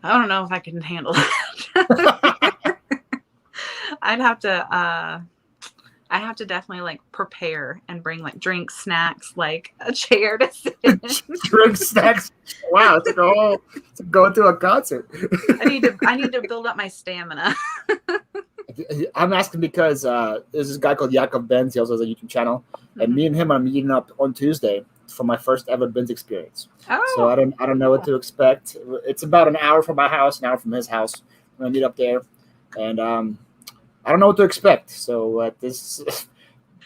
I don't know if I can handle that. I'd have to definitely like prepare and bring like drinks, snacks, like a chair to sit in.
Drinks, snacks. Wow, it's like it's going to a concert.
I need to build up my stamina.
I'm asking because there's this guy called Jakob Benz. He also has a YouTube channel, and me and him are meeting up on Tuesday for my first ever bins experience. Oh, so I don't know what to expect. It's about an hour from my house, an hour from his house. We're gonna meet up there, and I don't know what to expect. So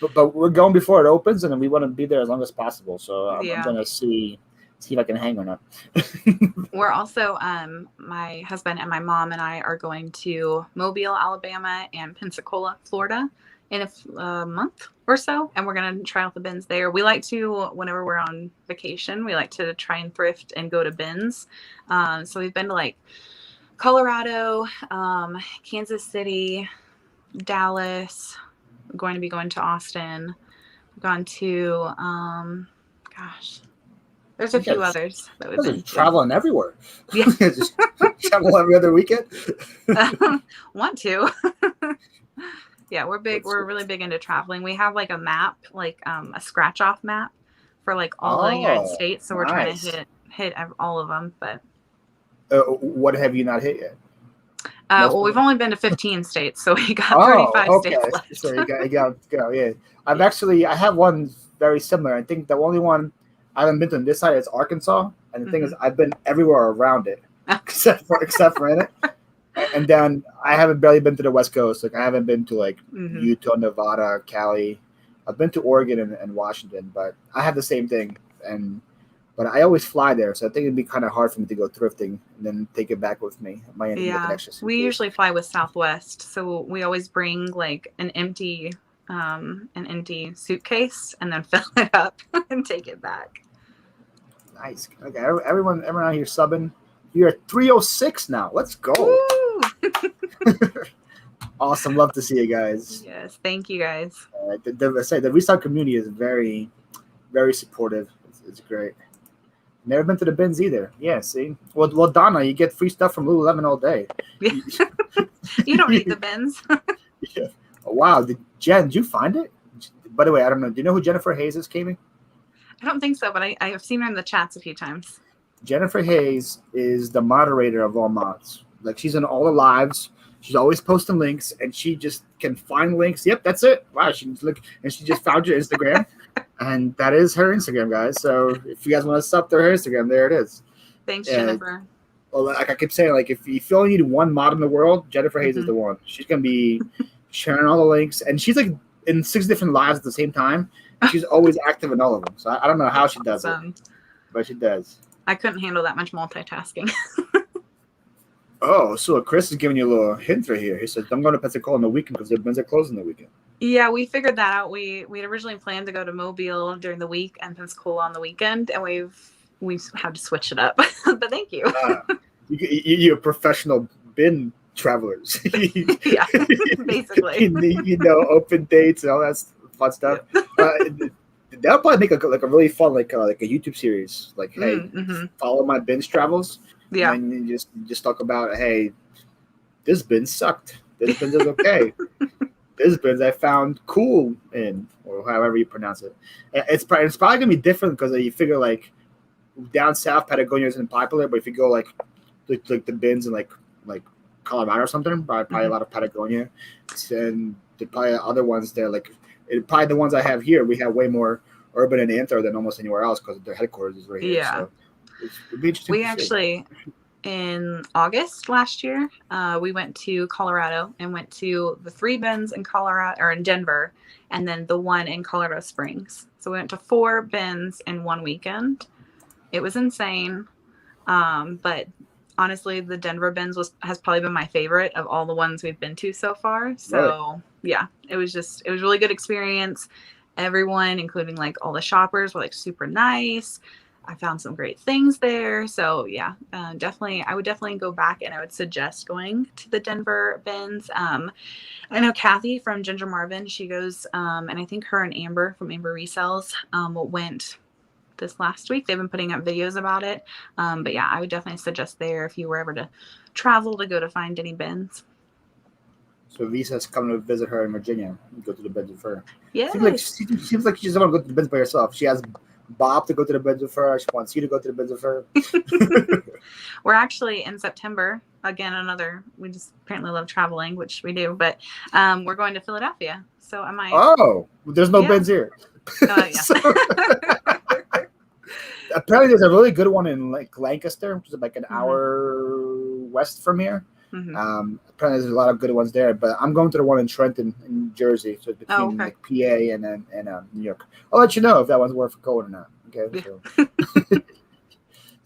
but we're going before it opens, and then we want to be there as long as possible. So I'm gonna see if I can hang or not.
We're also my husband and my mom and I are going to Mobile, Alabama, and Pensacola, Florida, in a month or so, and we're gonna try out the bins there. We like to, whenever we're on vacation, we like to try and thrift and go to bins. So we've been to like Colorado, Kansas City, Dallas. We're going to be going to Austin. We've gone to there's a few others that we've been
traveling everywhere.
Yeah.
Just travel every other weekend.
Want to. Yeah, we're big.
That's
We're
good.
really big into traveling. We have like a map, like a scratch off map for like all the United States. So we're trying
nice.
to hit all of them. But
What have you not hit yet?
well, we've only been to 15 states, so we got 35
okay.
states left.
So you got to go. Yeah, I have one very similar. I think the only one I haven't been to on this side is Arkansas, and the thing is, I've been everywhere around it except for in it. And then I haven't barely been to the West Coast. Like I haven't been to like Utah, Nevada, Cali. I've been to Oregon and Washington, but I have the same thing. But I always fly there, so I think it'd be kind of hard for me to go thrifting and then take it back with me. I might end up with an extra suitcase.
We usually fly with Southwest, so we always bring like an empty suitcase and then fill it up and take it back. Nice.
Okay, everyone out here subbing. You're at 306 now. Let's go. Awesome. Love to see you guys.
Yes. Thank you guys.
The Resell community is very, very supportive. It's great. Never been to the bins either. Yeah, see? Well, Donna, you get free stuff from Lululemon all day.
You don't need the bins.
Yeah. Oh, wow. Jen, did you find it? By the way, I don't know. Do you know who Jennifer Hayes is, Kami?
I don't think so, but I have seen her in the chats a few times.
Jennifer Hayes is the moderator of all mods. Like, she's in all the lives. She's always posting links, and she just can find links. Yep, that's it. Wow, she just found your Instagram, and that is her Instagram, guys. So if you guys want to sub to her Instagram, there it is.
Thanks, Jennifer.
Well, like I keep saying, like if you only need one mod in the world, Jennifer Hayes is the one. She's gonna be sharing all the links, and she's like in 6 different lives at the same time. She's always active in all of them. So I don't know how she does it, but she does.
I couldn't handle that much multitasking.
Oh, so Chris is giving you a little hint right here. He says, I'm going to Pensacola on the weekend because the bins are closed on the weekend.
Yeah, we figured that out. We had originally planned to go to Mobile during the week and Pensacola on the weekend, and we've had to switch it up. But thank you.
You're professional bin travelers.
Yeah, basically.
you know, open dates and all that fun stuff. Yep. That'll probably make a really fun like a YouTube series. Like, hey, follow my bins travels.
Yeah,
and you just talk about, hey, this bin sucked. This bin is okay. This bins I found cool in, or however you pronounce it. It's probably gonna be different because you figure like down south Patagonia isn't popular, but if you go like the bins in like Colorado or something, probably a lot of Patagonia, and probably other ones there like. Probably the ones I have here, we have way more urban and anther than almost anywhere else because their headquarters is right here.
Yeah.
So it'd be interesting.
We actually, in August last year, we went to Colorado and went to the 3 bins in Colorado or in Denver, and then the one in Colorado Springs. So we went to 4 bins in one weekend. It was insane, but honestly, the Denver bins has probably been my favorite of all the ones we've been to so far. So yeah, it was a really good experience. Everyone, including like all the shoppers, were like super nice. I found some great things there. So yeah, definitely, I would definitely go back, and I would suggest going to the Denver bins. I know Kathy from Ginger Marvin, she goes, and I think her and Amber from Amber Resells went this last week. They've been putting up videos about it. But yeah, I would definitely suggest there if you were ever to travel to go to find any bins.
So Visa's coming to visit her in Virginia. Go to the bins with her.
Yeah.
Seems like she doesn't want to go to the bins by herself. She has Bob to go to the bins with her. She wants you to go to the bins with her.
We're actually in September. Again, we just apparently love traveling, which we do. But we're going to Philadelphia. So I might.
Oh, there's no bins here.
Yeah.
Apparently, there's a really good one in like Lancaster, which is like an hour west from here. Apparently, there's a lot of good ones there. But I'm going to the one in Trenton, in Jersey, so it's between like PA and New York. I'll let you know if that one's worth going or not. Okay. So.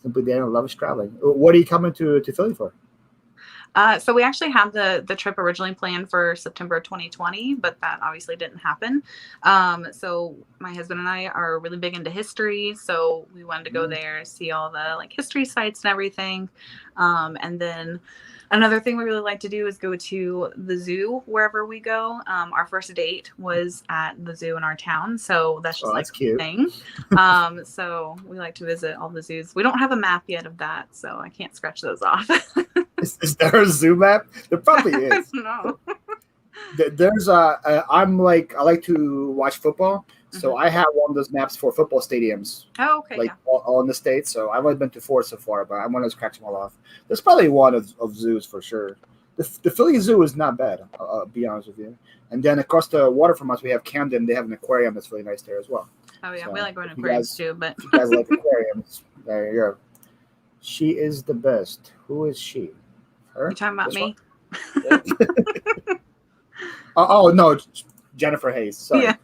Simply Dan loves traveling. What are you coming to Philly for?
So we actually had the trip originally planned for September 2020, but that obviously didn't happen. So my husband and I are really big into history, so we wanted to go there, see all the like history sites and everything. And then another thing we really like to do is go to the zoo wherever we go. Our first date was at the zoo in our town, so that's just
that's
like
cute.
a thing. So we like to visit all the zoos. We don't have a map yet of that, so I can't scratch those off.
Is there a zoo map? There probably is.
No.
There's I'm like I like to watch football, so I have one of those maps for football stadiums,
Oh, okay.
like
Yeah.
all in the states. So I've only been to 4 so far, but I want to scratch them all off. There's probably one of zoos for sure. The Philly Zoo is not bad. I'll be honest with you. And then across the water from us, we have Camden. They have an aquarium that's really nice there as well.
Oh yeah,
So,
we like going to
if you
aquariums
guys-
too, but
If you guys like aquariums, there you go. She is the best. Who is she? Her?
you talking about
This
me?
one? Oh no, Jennifer Hayes. Sorry.
Yeah.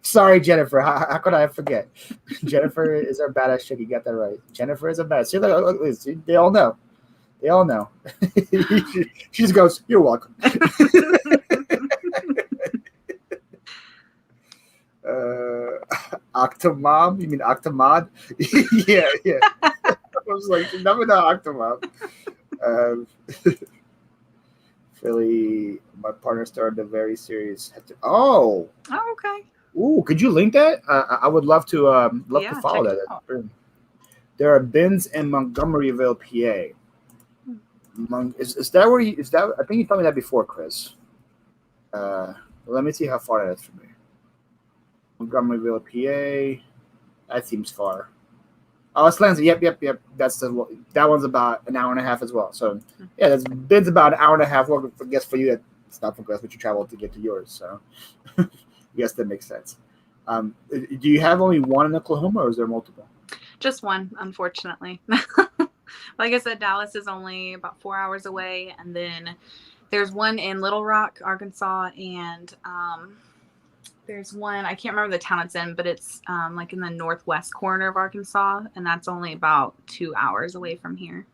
Sorry, Jennifer. How could I forget? Jennifer is our badass chick. You got that right. Jennifer is a badass. See, see, they all know. They all know. She just goes, "You're welcome." Octomom? You mean Octomod? Yeah. I was like, never know Octomom. Philly, my partner started a very serious.
Oh, okay.
Ooh, could you link that? I would love to
Yeah,
to follow
check it
that. There are bins in Montgomeryville, PA. Is that where you? Is that? I think you told me that before, Chris. Let me see how far that is from me. Montgomeryville, PA. That seems far. Oh, it's Lansing. Yep. That one's about an hour and a half as well. So yeah, that's bins about an hour and a half. Well, I guess for you, it's not for us, but you travel to get to yours. So yes, that makes sense. Do you have only one in Oklahoma, or is there multiple?
Just one, unfortunately. Like I said, Dallas is only about 4 hours away, and then there's one in Little Rock, Arkansas, and there's one, I can't remember the town it's in, but it's like in the northwest corner of Arkansas, and that's only about 2 hours away from here.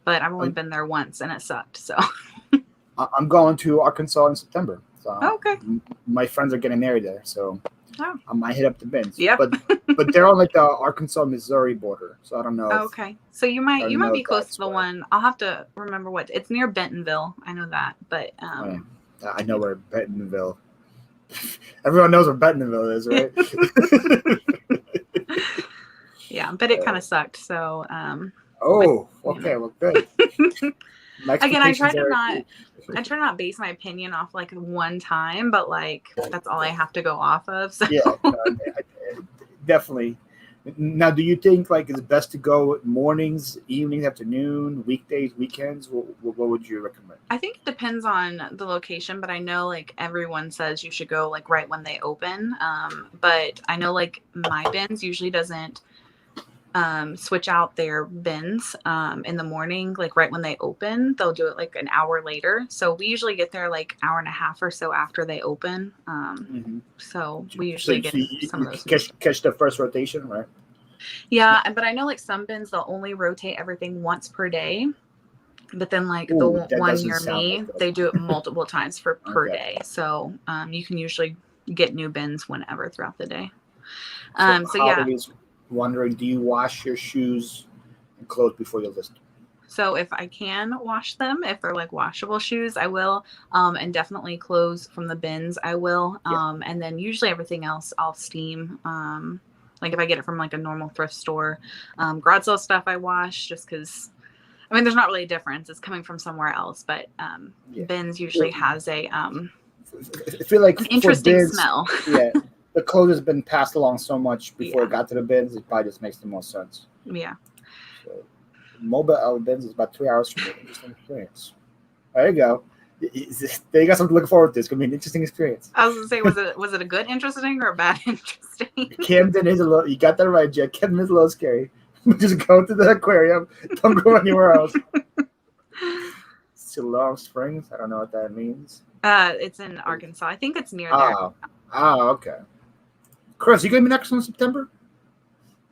But I've only been there once, and it sucked. So
I'm going to Arkansas in September. So
okay.
My friends are getting married there, so
Oh.
I might hit up the bins.
Yep.
But they're on like the Arkansas-Missouri border, so I don't know.
Okay, so you might
know
be
if
close
that's
to the
where-
one. I'll have to remember what it's near Bentonville. I know that, but
I know where Bentonville. Everyone knows where Bentonville is, right?
yeah, but it kind of sucked. So
Oh, okay, well, good.
again, I try to not base my opinion off like one time, but like that's all I have to go off of. So
Yeah, definitely. Now, do you think like it's best to go mornings, evenings, afternoon, weekdays, weekends? What would you recommend?
I think it depends on the location, but I know like everyone says you should go like right when they open. But I know like my bins usually doesn't switch out their bins in the morning, like right when they open. They'll do it like an hour later. So we usually get there like hour and a half or so after they open. So we usually get some of those.
Catch the first rotation, right?
Yeah, but I know like some bins they'll only rotate everything once per day. But then like the
that
one
doesn't
near
sound
me,
like good.
they do it multiple times per
Okay.
day. So you can usually get new bins whenever throughout the day.
So
yeah.
Holly is wondering, do you wash your shoes and clothes before you list them?
So if I can wash them, if they're like washable shoes, I will. And definitely clothes from the bins, I will. And then usually everything else I'll steam. Like if I get it from like a normal thrift store, garage sale stuff I wash just because, I mean, there's not really a difference. It's coming from somewhere else, but bins usually has a
I feel like for
interesting
bins,
smell.
Yeah, the clothes has been passed along so much before
Yeah.
it got to the bins. It probably just makes the most sense.
Yeah.
So, mobile bins is about 3 hours from me. Interesting experience. There you go. There you got something to look forward to. It's gonna be an interesting experience.
I was gonna say, was it a good interesting or a bad interesting?
Camden is a little. You got that right, Jet. Camden is a little scary. Just go to the aquarium. Don't go anywhere else. Siloam Springs. I don't know what that means.
It's in Arkansas. I think it's near there.
Okay. Chris, you gonna be next in September?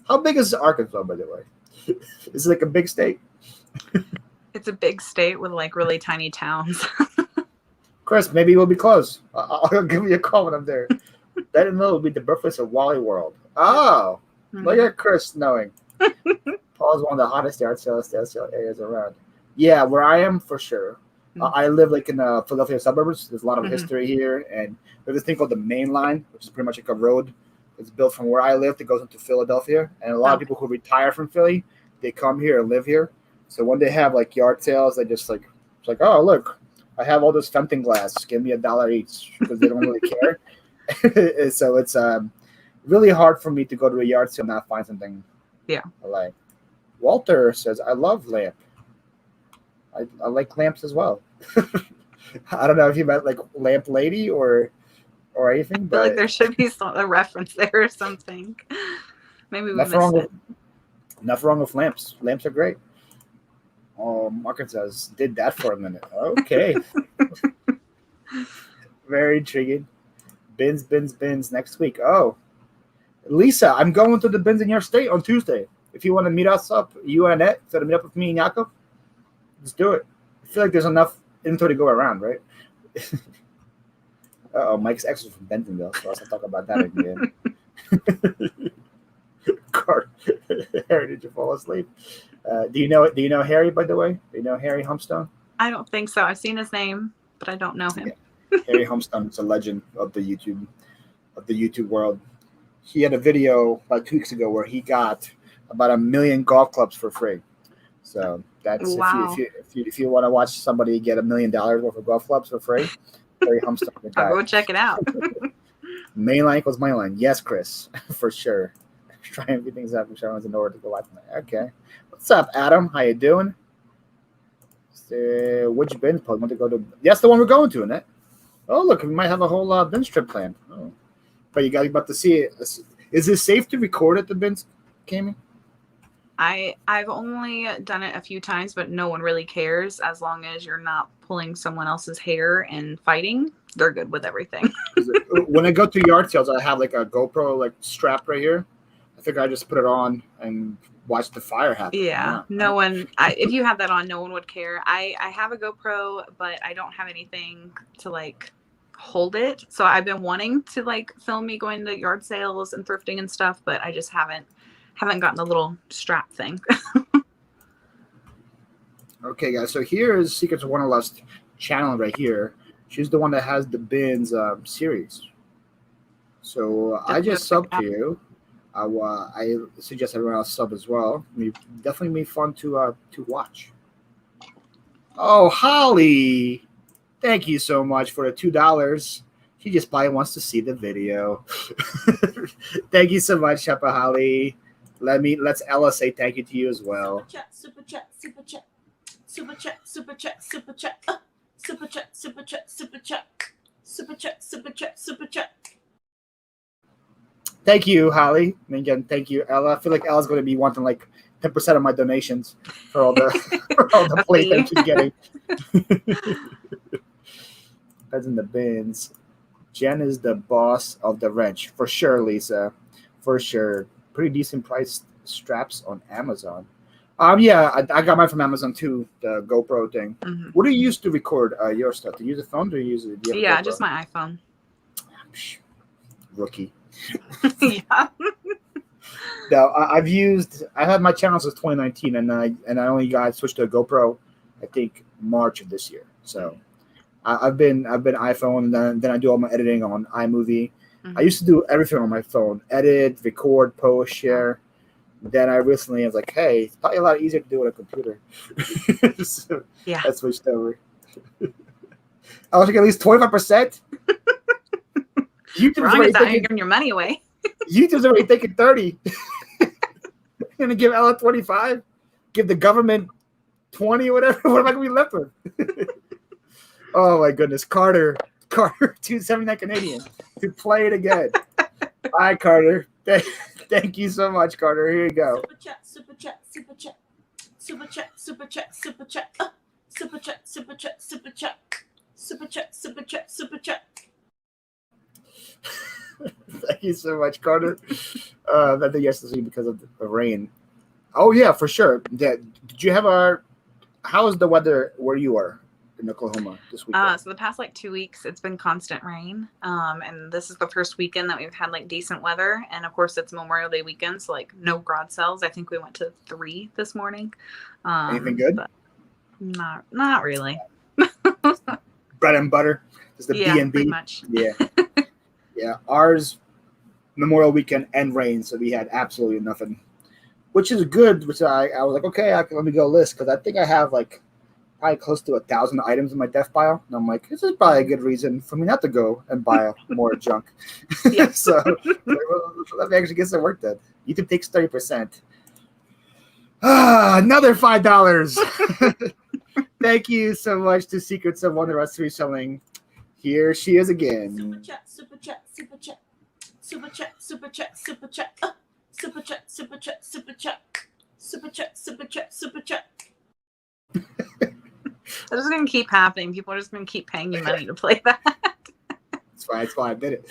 How big is Arkansas, by the way? Is it like a big state?
It's a big state with like really tiny towns.
Chris, maybe we'll be close. I'll give you a call when I'm there. Bentonville will be the birthplace of Wally World. Oh, look at Chris knowing. Paul's one of the hottest yard sale areas around. Yeah, where I am, for sure. I live like in the Philadelphia suburbs. There's a lot of history here, and there's this thing called the Main Line, which is pretty much like a road. It's built from where I live that goes into Philadelphia, and a lot of people who retire from Philly, they come here and live here. So when they have like yard sales, they just like, it's like, oh look, I have all this Fenton glass. Give me $1 each because they don't really care. So it's really hard for me to go to a yard sale and not find something.
Yeah.
I like. Walter says, I love lamp. I like lamps as well. I don't know if you meant like lamp lady or anything,
I feel
but
like there should be a reference there or something. Maybe we missed it.
Nothing wrong with lamps. Lamps are great. Oh, Market says, did that for a minute. Okay. Very intriguing. Bins next week. Oh, Lisa, I'm going to the bins in your state on Tuesday. If you want to meet us up, you and Annette, so to meet up with me and Jakob, let's do it. I feel like there's enough info to go around, right? Mike's ex is from Bentonville, so let's not talk about that again. Harry, did you fall asleep? Do you know Harry, by the way? Do you know Harry Humstone?
I don't think so. I've seen his name, but I don't know him.
Yeah. Harry Humstone is a legend of the YouTube world. He had a video like 2 weeks ago where he got about 1 million golf clubs for free. So that's
wow.
if you want to watch somebody get $1 million worth of golf clubs for free, Harry Humstone.
I'll go check it out.
Mainline equals mainline. Yes, Chris, for sure. Trying everything's up. Everyone's in order to go out tonight. Okay. What's up, Adam? How you doing? Which bin pod want to go to? That's the one we're going to, isn't it? Oh, look, we might have a whole bin strip planned. Oh. But you guys about to see it. Is it safe to record at the bins, Kami?
I've only done it a few times, but no one really cares as long as you're not pulling someone else's hair and fighting. They're good with everything.
When I go to yard sales, I have like a GoPro like strap right here. I think I just put it on and watch the fire happen.
Yeah, no one. If you have that on, no one would care. I have a GoPro, but I don't have anything to like hold it. So I've been wanting to like film me going to yard sales and thrifting and stuff, but I just haven't gotten the little strap thing.
Okay, guys. So here is Secrets of Wanderlust channel right here. She's the one that has the bins series. So I just subbed to you. I suggest everyone else sub as well. Definitely be fun to watch. Oh, Holly, thank you so much for the $2. She just probably wants to see the video. Thank you so much, Shepa Holly. Let's Ella say thank you to you as well.
Super chat, super chat, super chat, super chat, super chat, super chat, super chat, super chat, super chat, super chat, super chat.
Thank you, Holly. And again, thank you, Ella. I feel like Ella's going to be wanting like 10% of my donations for all the plate that she's getting. That's in the bins. Jen is the boss of the wrench. For sure, Lisa. For sure. Pretty decent price straps on Amazon. Yeah, I got mine from Amazon too, the GoPro thing. Mm-hmm. What do you use to record your stuff? Do you use a phone or do you use it?
Yeah, just my iPhone.
Rookie.
Yeah.
No, I've had my channel since 2019, and I only got switched to a GoPro, I think March of this year. So I've been iPhone, and then I do all my editing on iMovie. Mm-hmm. I used to do everything on my phone: edit, record, post, share. Then I recently was like, hey, it's probably a lot easier to do on a computer. So
yeah,
I switched over. I was like at least 25%.
YouTube's already taking your money away.
YouTube's already taking 30. Gonna give Ella 25, give the government 20 or whatever. What am I gonna be left with? Oh my goodness, Carter, 279 Canadian to play it again. Hi, Carter. Thank you so much, Carter. Here you go.
Super chat, super chat, super chat, super chat, super chat, super chat, super chat, super chat, super chat, super chat, super chat, super chat.
Thank you so much, Carter. I think yesterday because of the rain. Oh yeah, for sure. Did you have how is the weather where you are in Oklahoma this week?
So the past 2 weeks, it's been constant rain. And this is the first weekend that we've had decent weather. And of course, it's Memorial Day weekend, so no garage sales. I think we went to 3 this morning.
Anything good?
But not really.
Bread and butter. Is the B&B.
Pretty much.
Yeah. Yeah, ours Memorial weekend and rain, so we had absolutely nothing, which is good. Which I was like, okay, let me go list because I think I have probably close to 1,000 items in my death pile. And I'm like, this is probably a good reason for me not to go and buy more junk.
Yeah.
So let me actually get some work done. YouTube takes 30%. Another $5. Thank you so much to Secrets of Wonder Us Reselling. Here she is again.
Super chat, super chat, super chat. Super chat, super chat, super chat. Super chat, super chat, super chat. Super chat, super chat, super chat.
It's just gonna keep happening. People are just gonna keep paying you money to play that.
It's fine. I did it.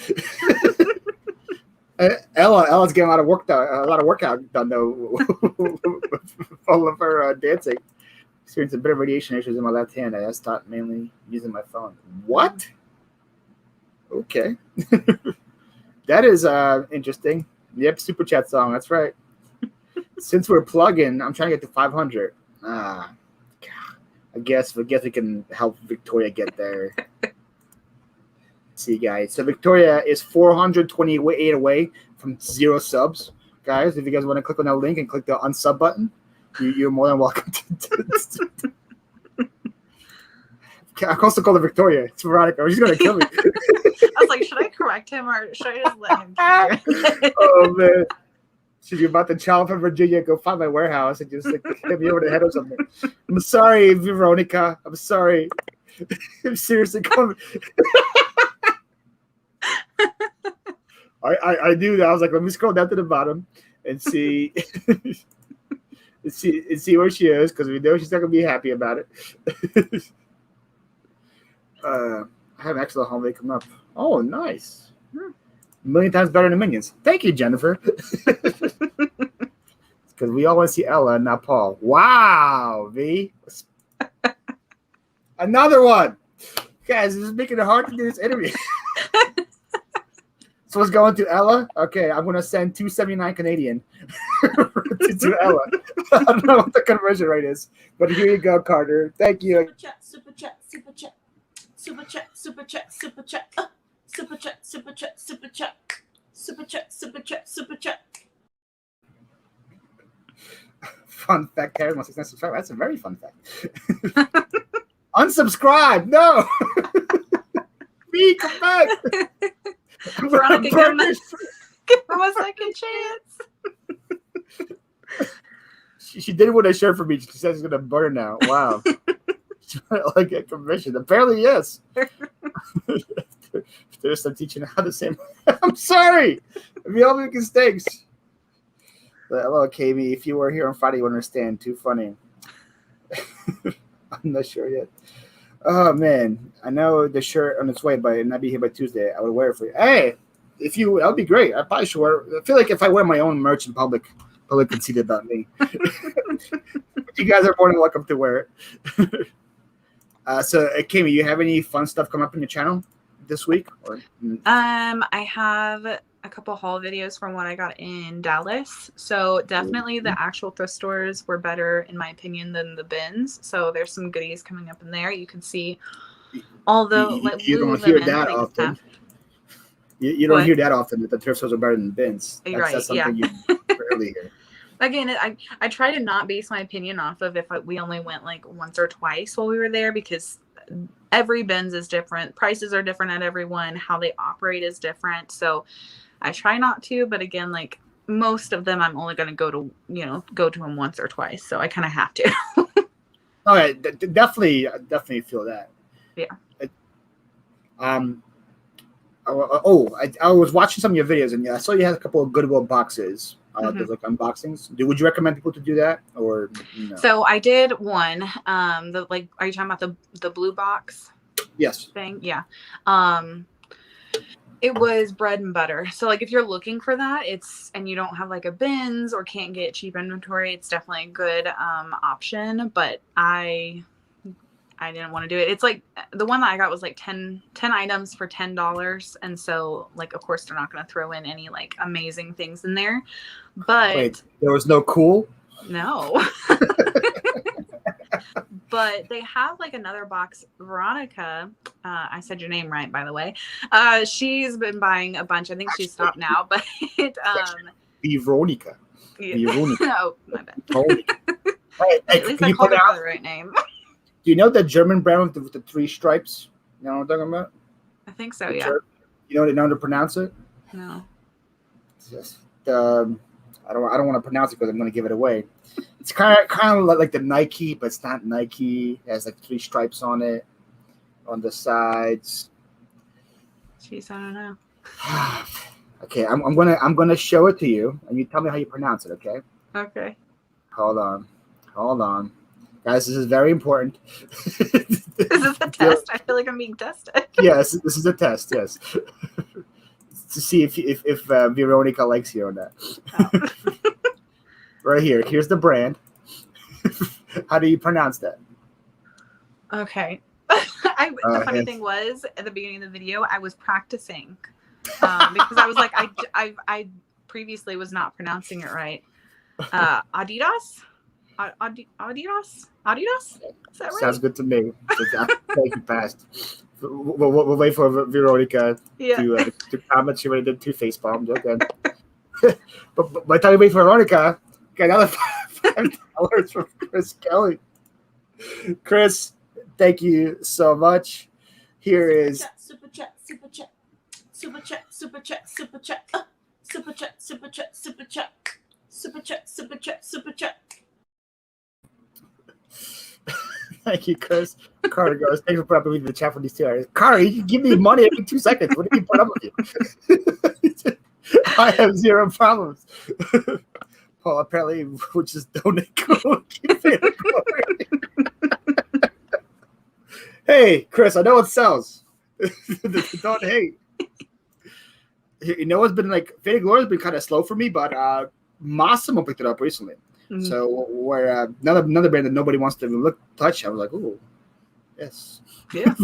Ella's getting a lot of workout done though. All of her dancing. Experienced a bit of radiation issues in my left hand. I stopped mainly using my phone. What? Okay. That is interesting. Yep, super chat song. That's right. Since we're plugging, I'm trying to get to 500. I guess we can help Victoria get there. See, guys. So Victoria is 428 away from 0 subs. Guys, if you guys want to click on that link and click the unsub button, you're more than welcome to. I can also call her Victoria. It's Veronica. She's going to kill me.
I was like, should I correct him or should I just let him keep
Oh, man. She's about to challenge from Virginia, go find my warehouse and just like hit me over the head or something. I'm sorry, Veronica. I'm sorry. I'm seriously coming. I knew that. I was like, let me scroll down to the bottom and see and see where she is, because we know she's not gonna be happy about it. I have an excellent holiday coming up. Oh, nice. A million times better than Minions. Thank you, Jennifer. Because we all want to see Ella and not Paul. Wow, V. Another one. Guys, this is making it hard to do this interview. So it's going to Ella. Okay, I'm going to send $2.79 Canadian to Ella. I don't know what the conversion rate is, but here you go, Carter. Thank you.
Super chat, super chat, super chat. Super chat, super chat, super chat. Super chat, super chat, super chat. Super chat, super chat, super chat.
Fun fact, Harry wants to subscribe. That's a very fun fact. Unsubscribe. No. V, come back.
Veronica, give him a second chance.
She did win a shirt for me. She says it's going to burn now. Wow. Like a commission. Apparently, yes. There's some teaching how to say, I'm sorry. We all make mistakes. But hello, KB. If you were here on Friday, you would understand. Too funny. I'm not sure yet. Oh, man. I know the shirt on its way, but it might be here by Tuesday. I would wear it for you. Hey, that would be great. I probably should wear I feel like if I wear my own merch in public can see that about me. You guys are more than welcome to wear it. So, Kami, you have any fun stuff come up in your channel this week? Or
I have a couple haul videos from what I got in Dallas. So definitely the actual thrift stores were better, in my opinion, than the bins. So there's some goodies coming up in there. You can see all the
you don't hear that often. You don't hear that often that the thrift stores are better than bins. That's something you rarely hear.
Again, I try to not base my opinion off of if we only went like once or twice while we were there, because every bins is different. Prices are different at everyone. How they operate is different. So I try not to, but again, like most of them, I'm only going to go to them once or twice. So I kind of have to.
All right. Definitely feel that.
Yeah.
I was watching some of your videos and I saw you had a couple of Goodwill boxes. There's like unboxings. Would you recommend people to do that or no?
So I did one. Are you talking about the blue box?
Yes.
Thing? Yeah. It was bread and butter. So like if you're looking for that, and you don't have like a bins or can't get cheap inventory, it's definitely a good option. But I didn't want to do it. It's like the one that I got was like 10 items for $10. And so like, of course they're not going to throw in any like amazing things in there, but
wait, there was no cool.
No. But they have like another box. Veronica, I said your name right, by the way. She's been buying a bunch. I think she's stopped now, but
Veronica.
Yeah. Oh, my bad.
Hey,
at least I called her by the right name.
Do you know the German brand with the 3 stripes? You know what I'm talking about?
I think so.
The
Yeah.
You know how to pronounce it?
No.
It's just I don't want to pronounce it because I'm going to give it away. It's kind of like the Nike, but it's not Nike. It has like 3 stripes on it, on the sides.
Jeez, I don't know.
Okay, I'm gonna show it to you, and you tell me how you pronounce it. Okay.
Okay.
Hold on, guys. This is very important.
Is this a test? I feel like I'm being tested.
Yes, this is a test. Yes, to see if Veronica likes you or not.
Oh.
Right here. Here's the brand. How do you pronounce that?
Okay. The funny thing was, at the beginning of the video, I was practicing because I was like, I previously was not pronouncing it right. Adidas? Adidas? Is that right?
Sounds good to me. Thank you, passed. We'll wait for Veronica to comment. She already did 2 face palms. Okay. but by the time we wait for Veronica, get another $5 from Chris Kelly. Chris, thank you so much. Here is
Super chat, super chat, super chat, super chat, super chat, super chat, super chat, super chat, super chat, super chat, super chat.
Thank you, Chris. Carter goes, thanks for putting up with me in the chat for these 2 hours. Carter, you can give me money every 2 seconds. What do you put up with you? I have 0 problems. Paul apparently would just donate code. Hey, Chris, I know it sells. Don't hate. You know what's been like, Faded Glory's been kind of slow for me, but Massimo picked it up recently. Mm-hmm. So where another brand that nobody wants to touch, I was like, ooh, yes.
Yeah.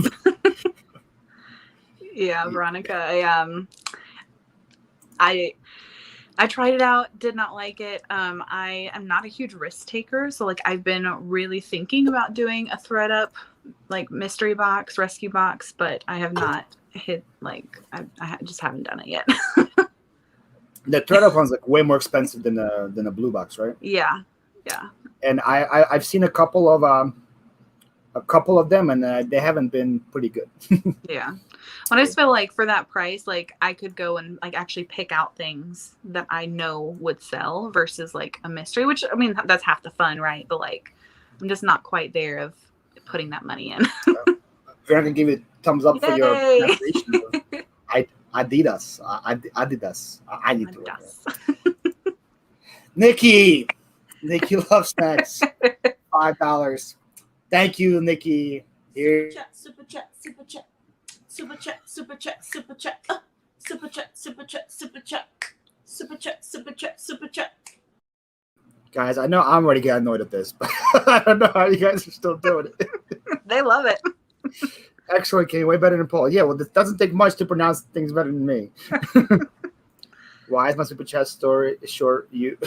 Yeah, Veronica. I tried it out, did not like it. I am not a huge risk taker, so like I've been really thinking about doing a thread up, like mystery box, rescue box, but I have not hit like I just haven't done it yet.
The thread up one's like way more expensive than a blue box, right?
Yeah.
And I've seen a couple of them, and they haven't been pretty good.
Yeah. When I just feel like for that price, like I could go and like actually pick out things that I know would sell versus like a mystery, which I mean that's half the fun, right? But like I'm just not quite there of putting that money in.
We're gonna give you a thumbs up for your pronunciation. Adidas. I need to. Nikki loves snacks. $5. Thank you, Nikki. Here.
Super chat, super chat, super chat, super chat, super chat, super chat, super chat, super chat, super chat, super chat, super chat.
Guys, I know I'm already getting annoyed at this, but I don't know how you guys are still doing it.
They love it.
Excellent, Kenny. Way better than Paul. Yeah, well, it doesn't take much to pronounce things better than me. Why is my super chat story short? You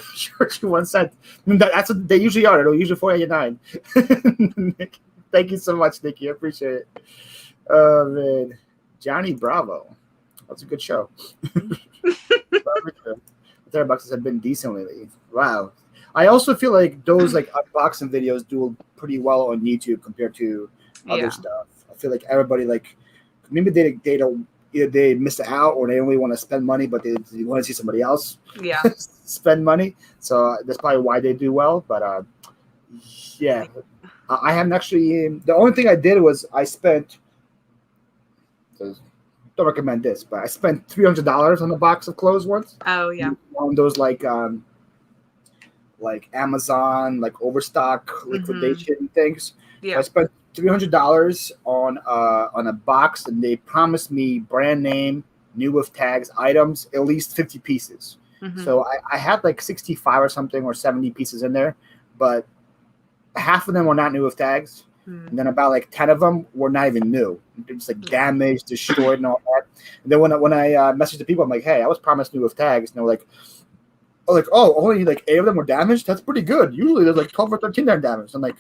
1 cent. That's what they usually are. They're usually $4.89. Thank you so much, Nikki. I appreciate it. Man. Johnny Bravo. That's a good show. $30 have been decent lately. Wow. I also feel like those like unboxing videos do pretty well on YouTube compared to other stuff. I feel like everybody like maybe they don't either they miss out or they only want to spend money, but they want to see somebody else spend money. So that's probably why they do well. But yeah, I haven't actually. The only thing I did was I spent. Don't recommend this, but I spent $300 on a box of clothes once.
Oh yeah,
on those like Amazon like overstock liquidation things.
Yeah,
so I spent $300 on a box, and they promised me brand name, new with tags items, at least 50 pieces. So I had like 65 or something or 70 pieces in there, but half of them were not new with tags. And then about like 10 of them were not even new. They're just like damaged, destroyed, and all that. And then when I messaged the people, I'm like, hey, I was promised new with tags. And they're like, oh, only like 8 of them were damaged? That's pretty good. Usually there's like 12 or 13 that are damaged. I'm like,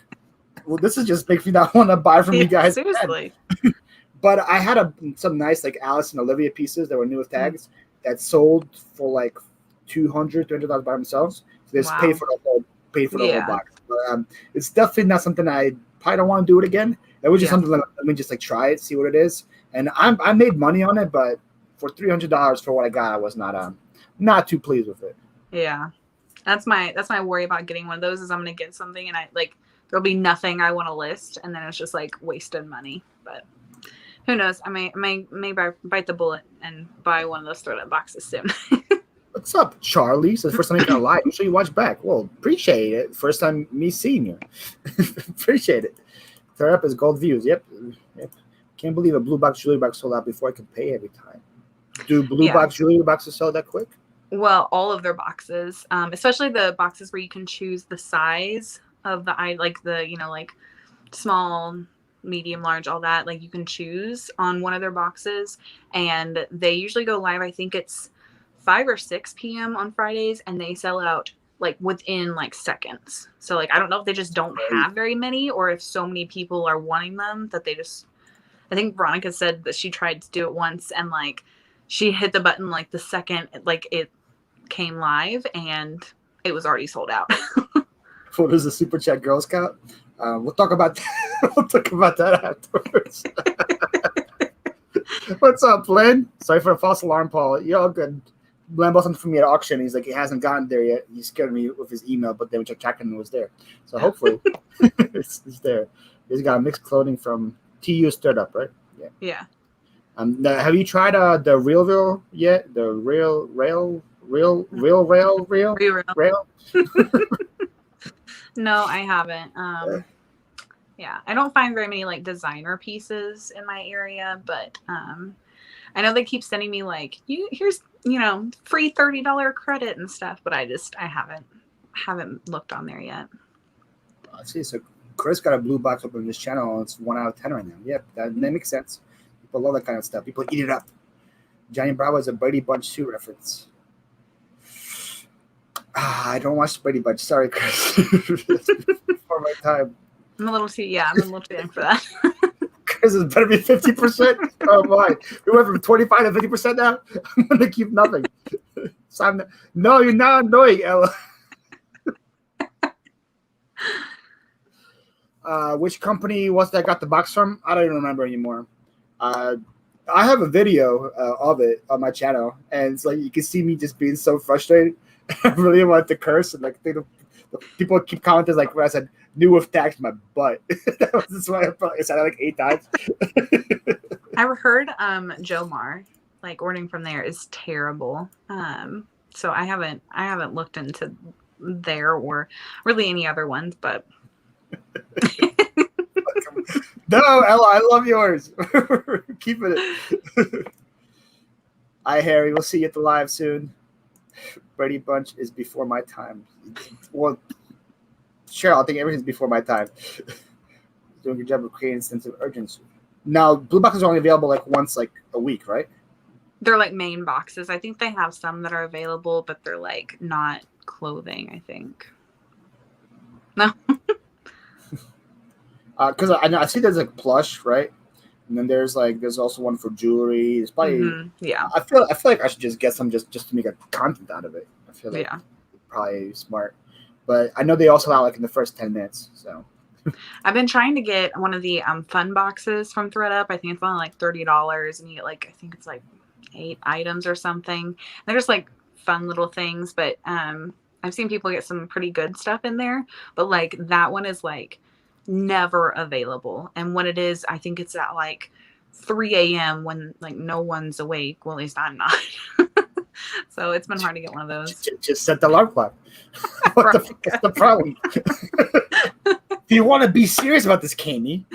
well, this is just makes me not want to buy from you guys.
Seriously.
But I had some nice like Alice and Olivia pieces that were new with tags that sold for like $200 by themselves. So they just paid for the whole box. But it's definitely not something I probably don't want to do it again. It was just
Yeah.
something like, let me just like try it, see what it is. And I made money on it, but for $300 for what I got, I was not too pleased with it.
Yeah. That's my worry about getting one of those is I'm gonna get something and there'll be nothing I want to list and then it's just like wasted money. But who knows? I may bite the bullet and buy one of those throw-up boxes soon.
What's up, Charlie? So the first time you're gonna live, usually you watch back. Well, appreciate it. First time me seeing you. Appreciate it. Throw up is gold views. Yep. Can't believe a blue box jewelry box sold out before I could pay every time. Do blue box jewelry boxes sell that quick?
Well, all of their boxes, especially the boxes where you can choose the size of the like small, medium, large, all that. Like you can choose on one of their boxes, and they usually go live. I think it's 5 or 6 p.m. on Fridays, and they sell out like within like seconds. So like I don't know if they just don't have very many, or if so many people are wanting them that they just. I think Veronica said that she tried to do it once, and like she hit the button like the second like it came live, and it was already sold out.
What is the Super Chat Girl Scout? We'll talk about that. We'll talk about that afterwards. What's up, Lynn? Sorry for the false alarm, Paul. You're all good. Len bought something for me at auction. He's like, he hasn't gotten there yet. He scared me with his email, but then we checked and it was there. So hopefully it's there. He's got mixed clothing from TU Startup, right?
Yeah.
Have you tried the Real yet? The Real?
No, I haven't. Yeah, I don't find very many like designer pieces in my area, but I know they keep sending me like, here's free $30 credit and stuff, but I haven't looked on there yet.
I see. So Chris got a blue box open in this channel, and it's 1 out of 10 right now. Yep, that makes sense. People love that kind of stuff. People eat it up. Johnny Bravo is a Brady Bunch 2 reference. I don't watch Brady Bunch. Sorry, Chris. Before my time.
I'm a little too young for that.
Chris is better be 50%. Oh my! We went from 25 to 50% now. I'm gonna keep nothing. So no, you're not annoying, Ella. Which company was that got the box from? I don't even remember anymore. I have a video of it on my channel, and it's like you can see me just being so frustrated. I really wanted to curse, and like the people keep commenting like when I said "new with tax my butt." That's why I said it like 8 times.
I've heard Joe Mar like ordering from there is terrible. So I haven't looked into there or really any other ones, but.
No, Ella, I love yours. Keeping it. Hi, Harry. We'll see you at the live soon. Brady Bunch is before my time. Well, sure, I think everything's before my time. Doing a good job of creating a sense of urgency. Now, blue boxes are only available like once like a week, right?
They're like main boxes. I think they have some that are available, but they're like not clothing, I think. No.
Because I see there's like plush, right? And then there's also one for jewelry. It's probably
yeah.
I feel like I should just get some just to make a content out of it. I feel like probably smart. But I know they also allow like in the first 10 minutes. So
I've been trying to get one of the fun boxes from ThredUp. I think it's only like $30, and you get like I think it's like 8 items or something. They're just like fun little things, but I've seen people get some pretty good stuff in there. But like that one is like never available, and when it is, I think it's at like 3 a.m. when like no one's awake. Well, at least I'm not. So it's been hard to get one of those.
Just set the alarm clock. What the fuck is the problem? Do you want to be serious about this, Kami?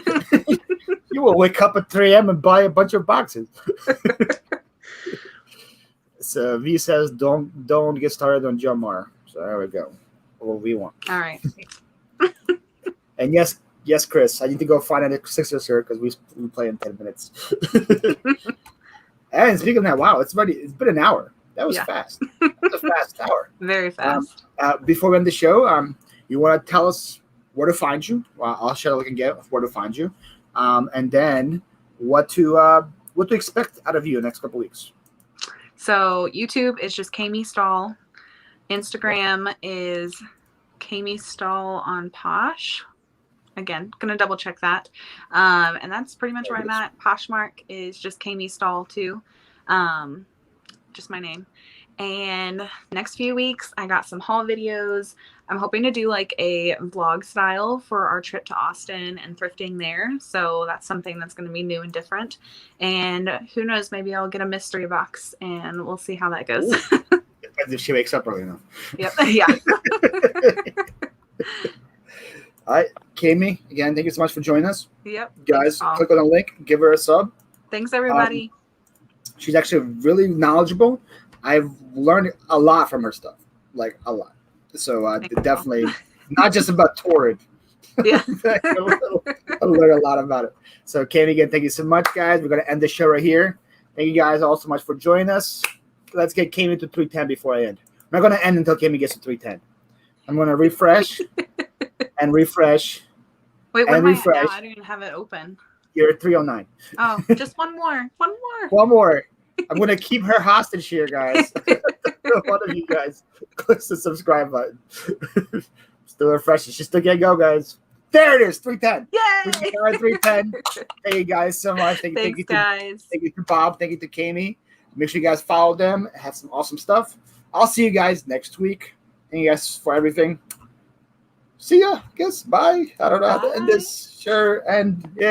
You will wake up at 3 a.m. and buy a bunch of boxes. So V says, don't get started on Jamar. So there we go. What we want.
All right.
And yes, Chris, I need to go find a Sixers shirt because we play in 10 minutes. And speaking of that, wow, it's been an hour. That was fast. That was a fast hour.
Very fast.
Before we end the show, you want to tell us where to find you? Well, I'll share a look and get where to find you, and then what to expect out of you in the next couple weeks.
So YouTube is just Kami Stahl. Instagram is Kami Stahl on Posh. Again, gonna double check that. And that's pretty much where I'm at. Poshmark is just Kami Stall too. Just my name. And next few weeks, I got some haul videos. I'm hoping to do like a vlog style for our trip to Austin and thrifting there. So that's something that's going to be new and different. And who knows, maybe I'll get a mystery box and we'll see how that goes.
If she wakes up early enough.
Yep. Yeah.
All right, Kami, again, thank you so much for joining us.
Yep.
Guys,
Thanks,
click on the link, give her a sub.
Thanks, everybody.
She's actually really knowledgeable. I've learned a lot from her stuff, like a lot. So definitely not just about Torrid.
Yeah.
I learned a lot about it. So Kami, again, thank you so much, guys. We're going to end the show right here. Thank you guys all so much for joining us. Let's get Kami to 310 before I end. I'm not going to end until Kami gets to 310. I'm going to refresh and refresh.
Wait, where
and
am I at
refresh.
now? I don't even have it open.
You're at 309.
Oh, just one more. One more.
One more. I'm going to keep her hostage here, guys. One of you guys clicks the subscribe button. Still refreshing. She still can't go, guys. There it is, 310.
Yay!
We are 310. Thank you guys so much. Thank you,
guys.
Thank you to Bob. Thank you to Kami. Make sure you guys follow them. Have some awesome stuff. I'll see you guys next week. Thank you guys for everything. See ya. Guess bye. I don't know how to end this. Sure. And yeah.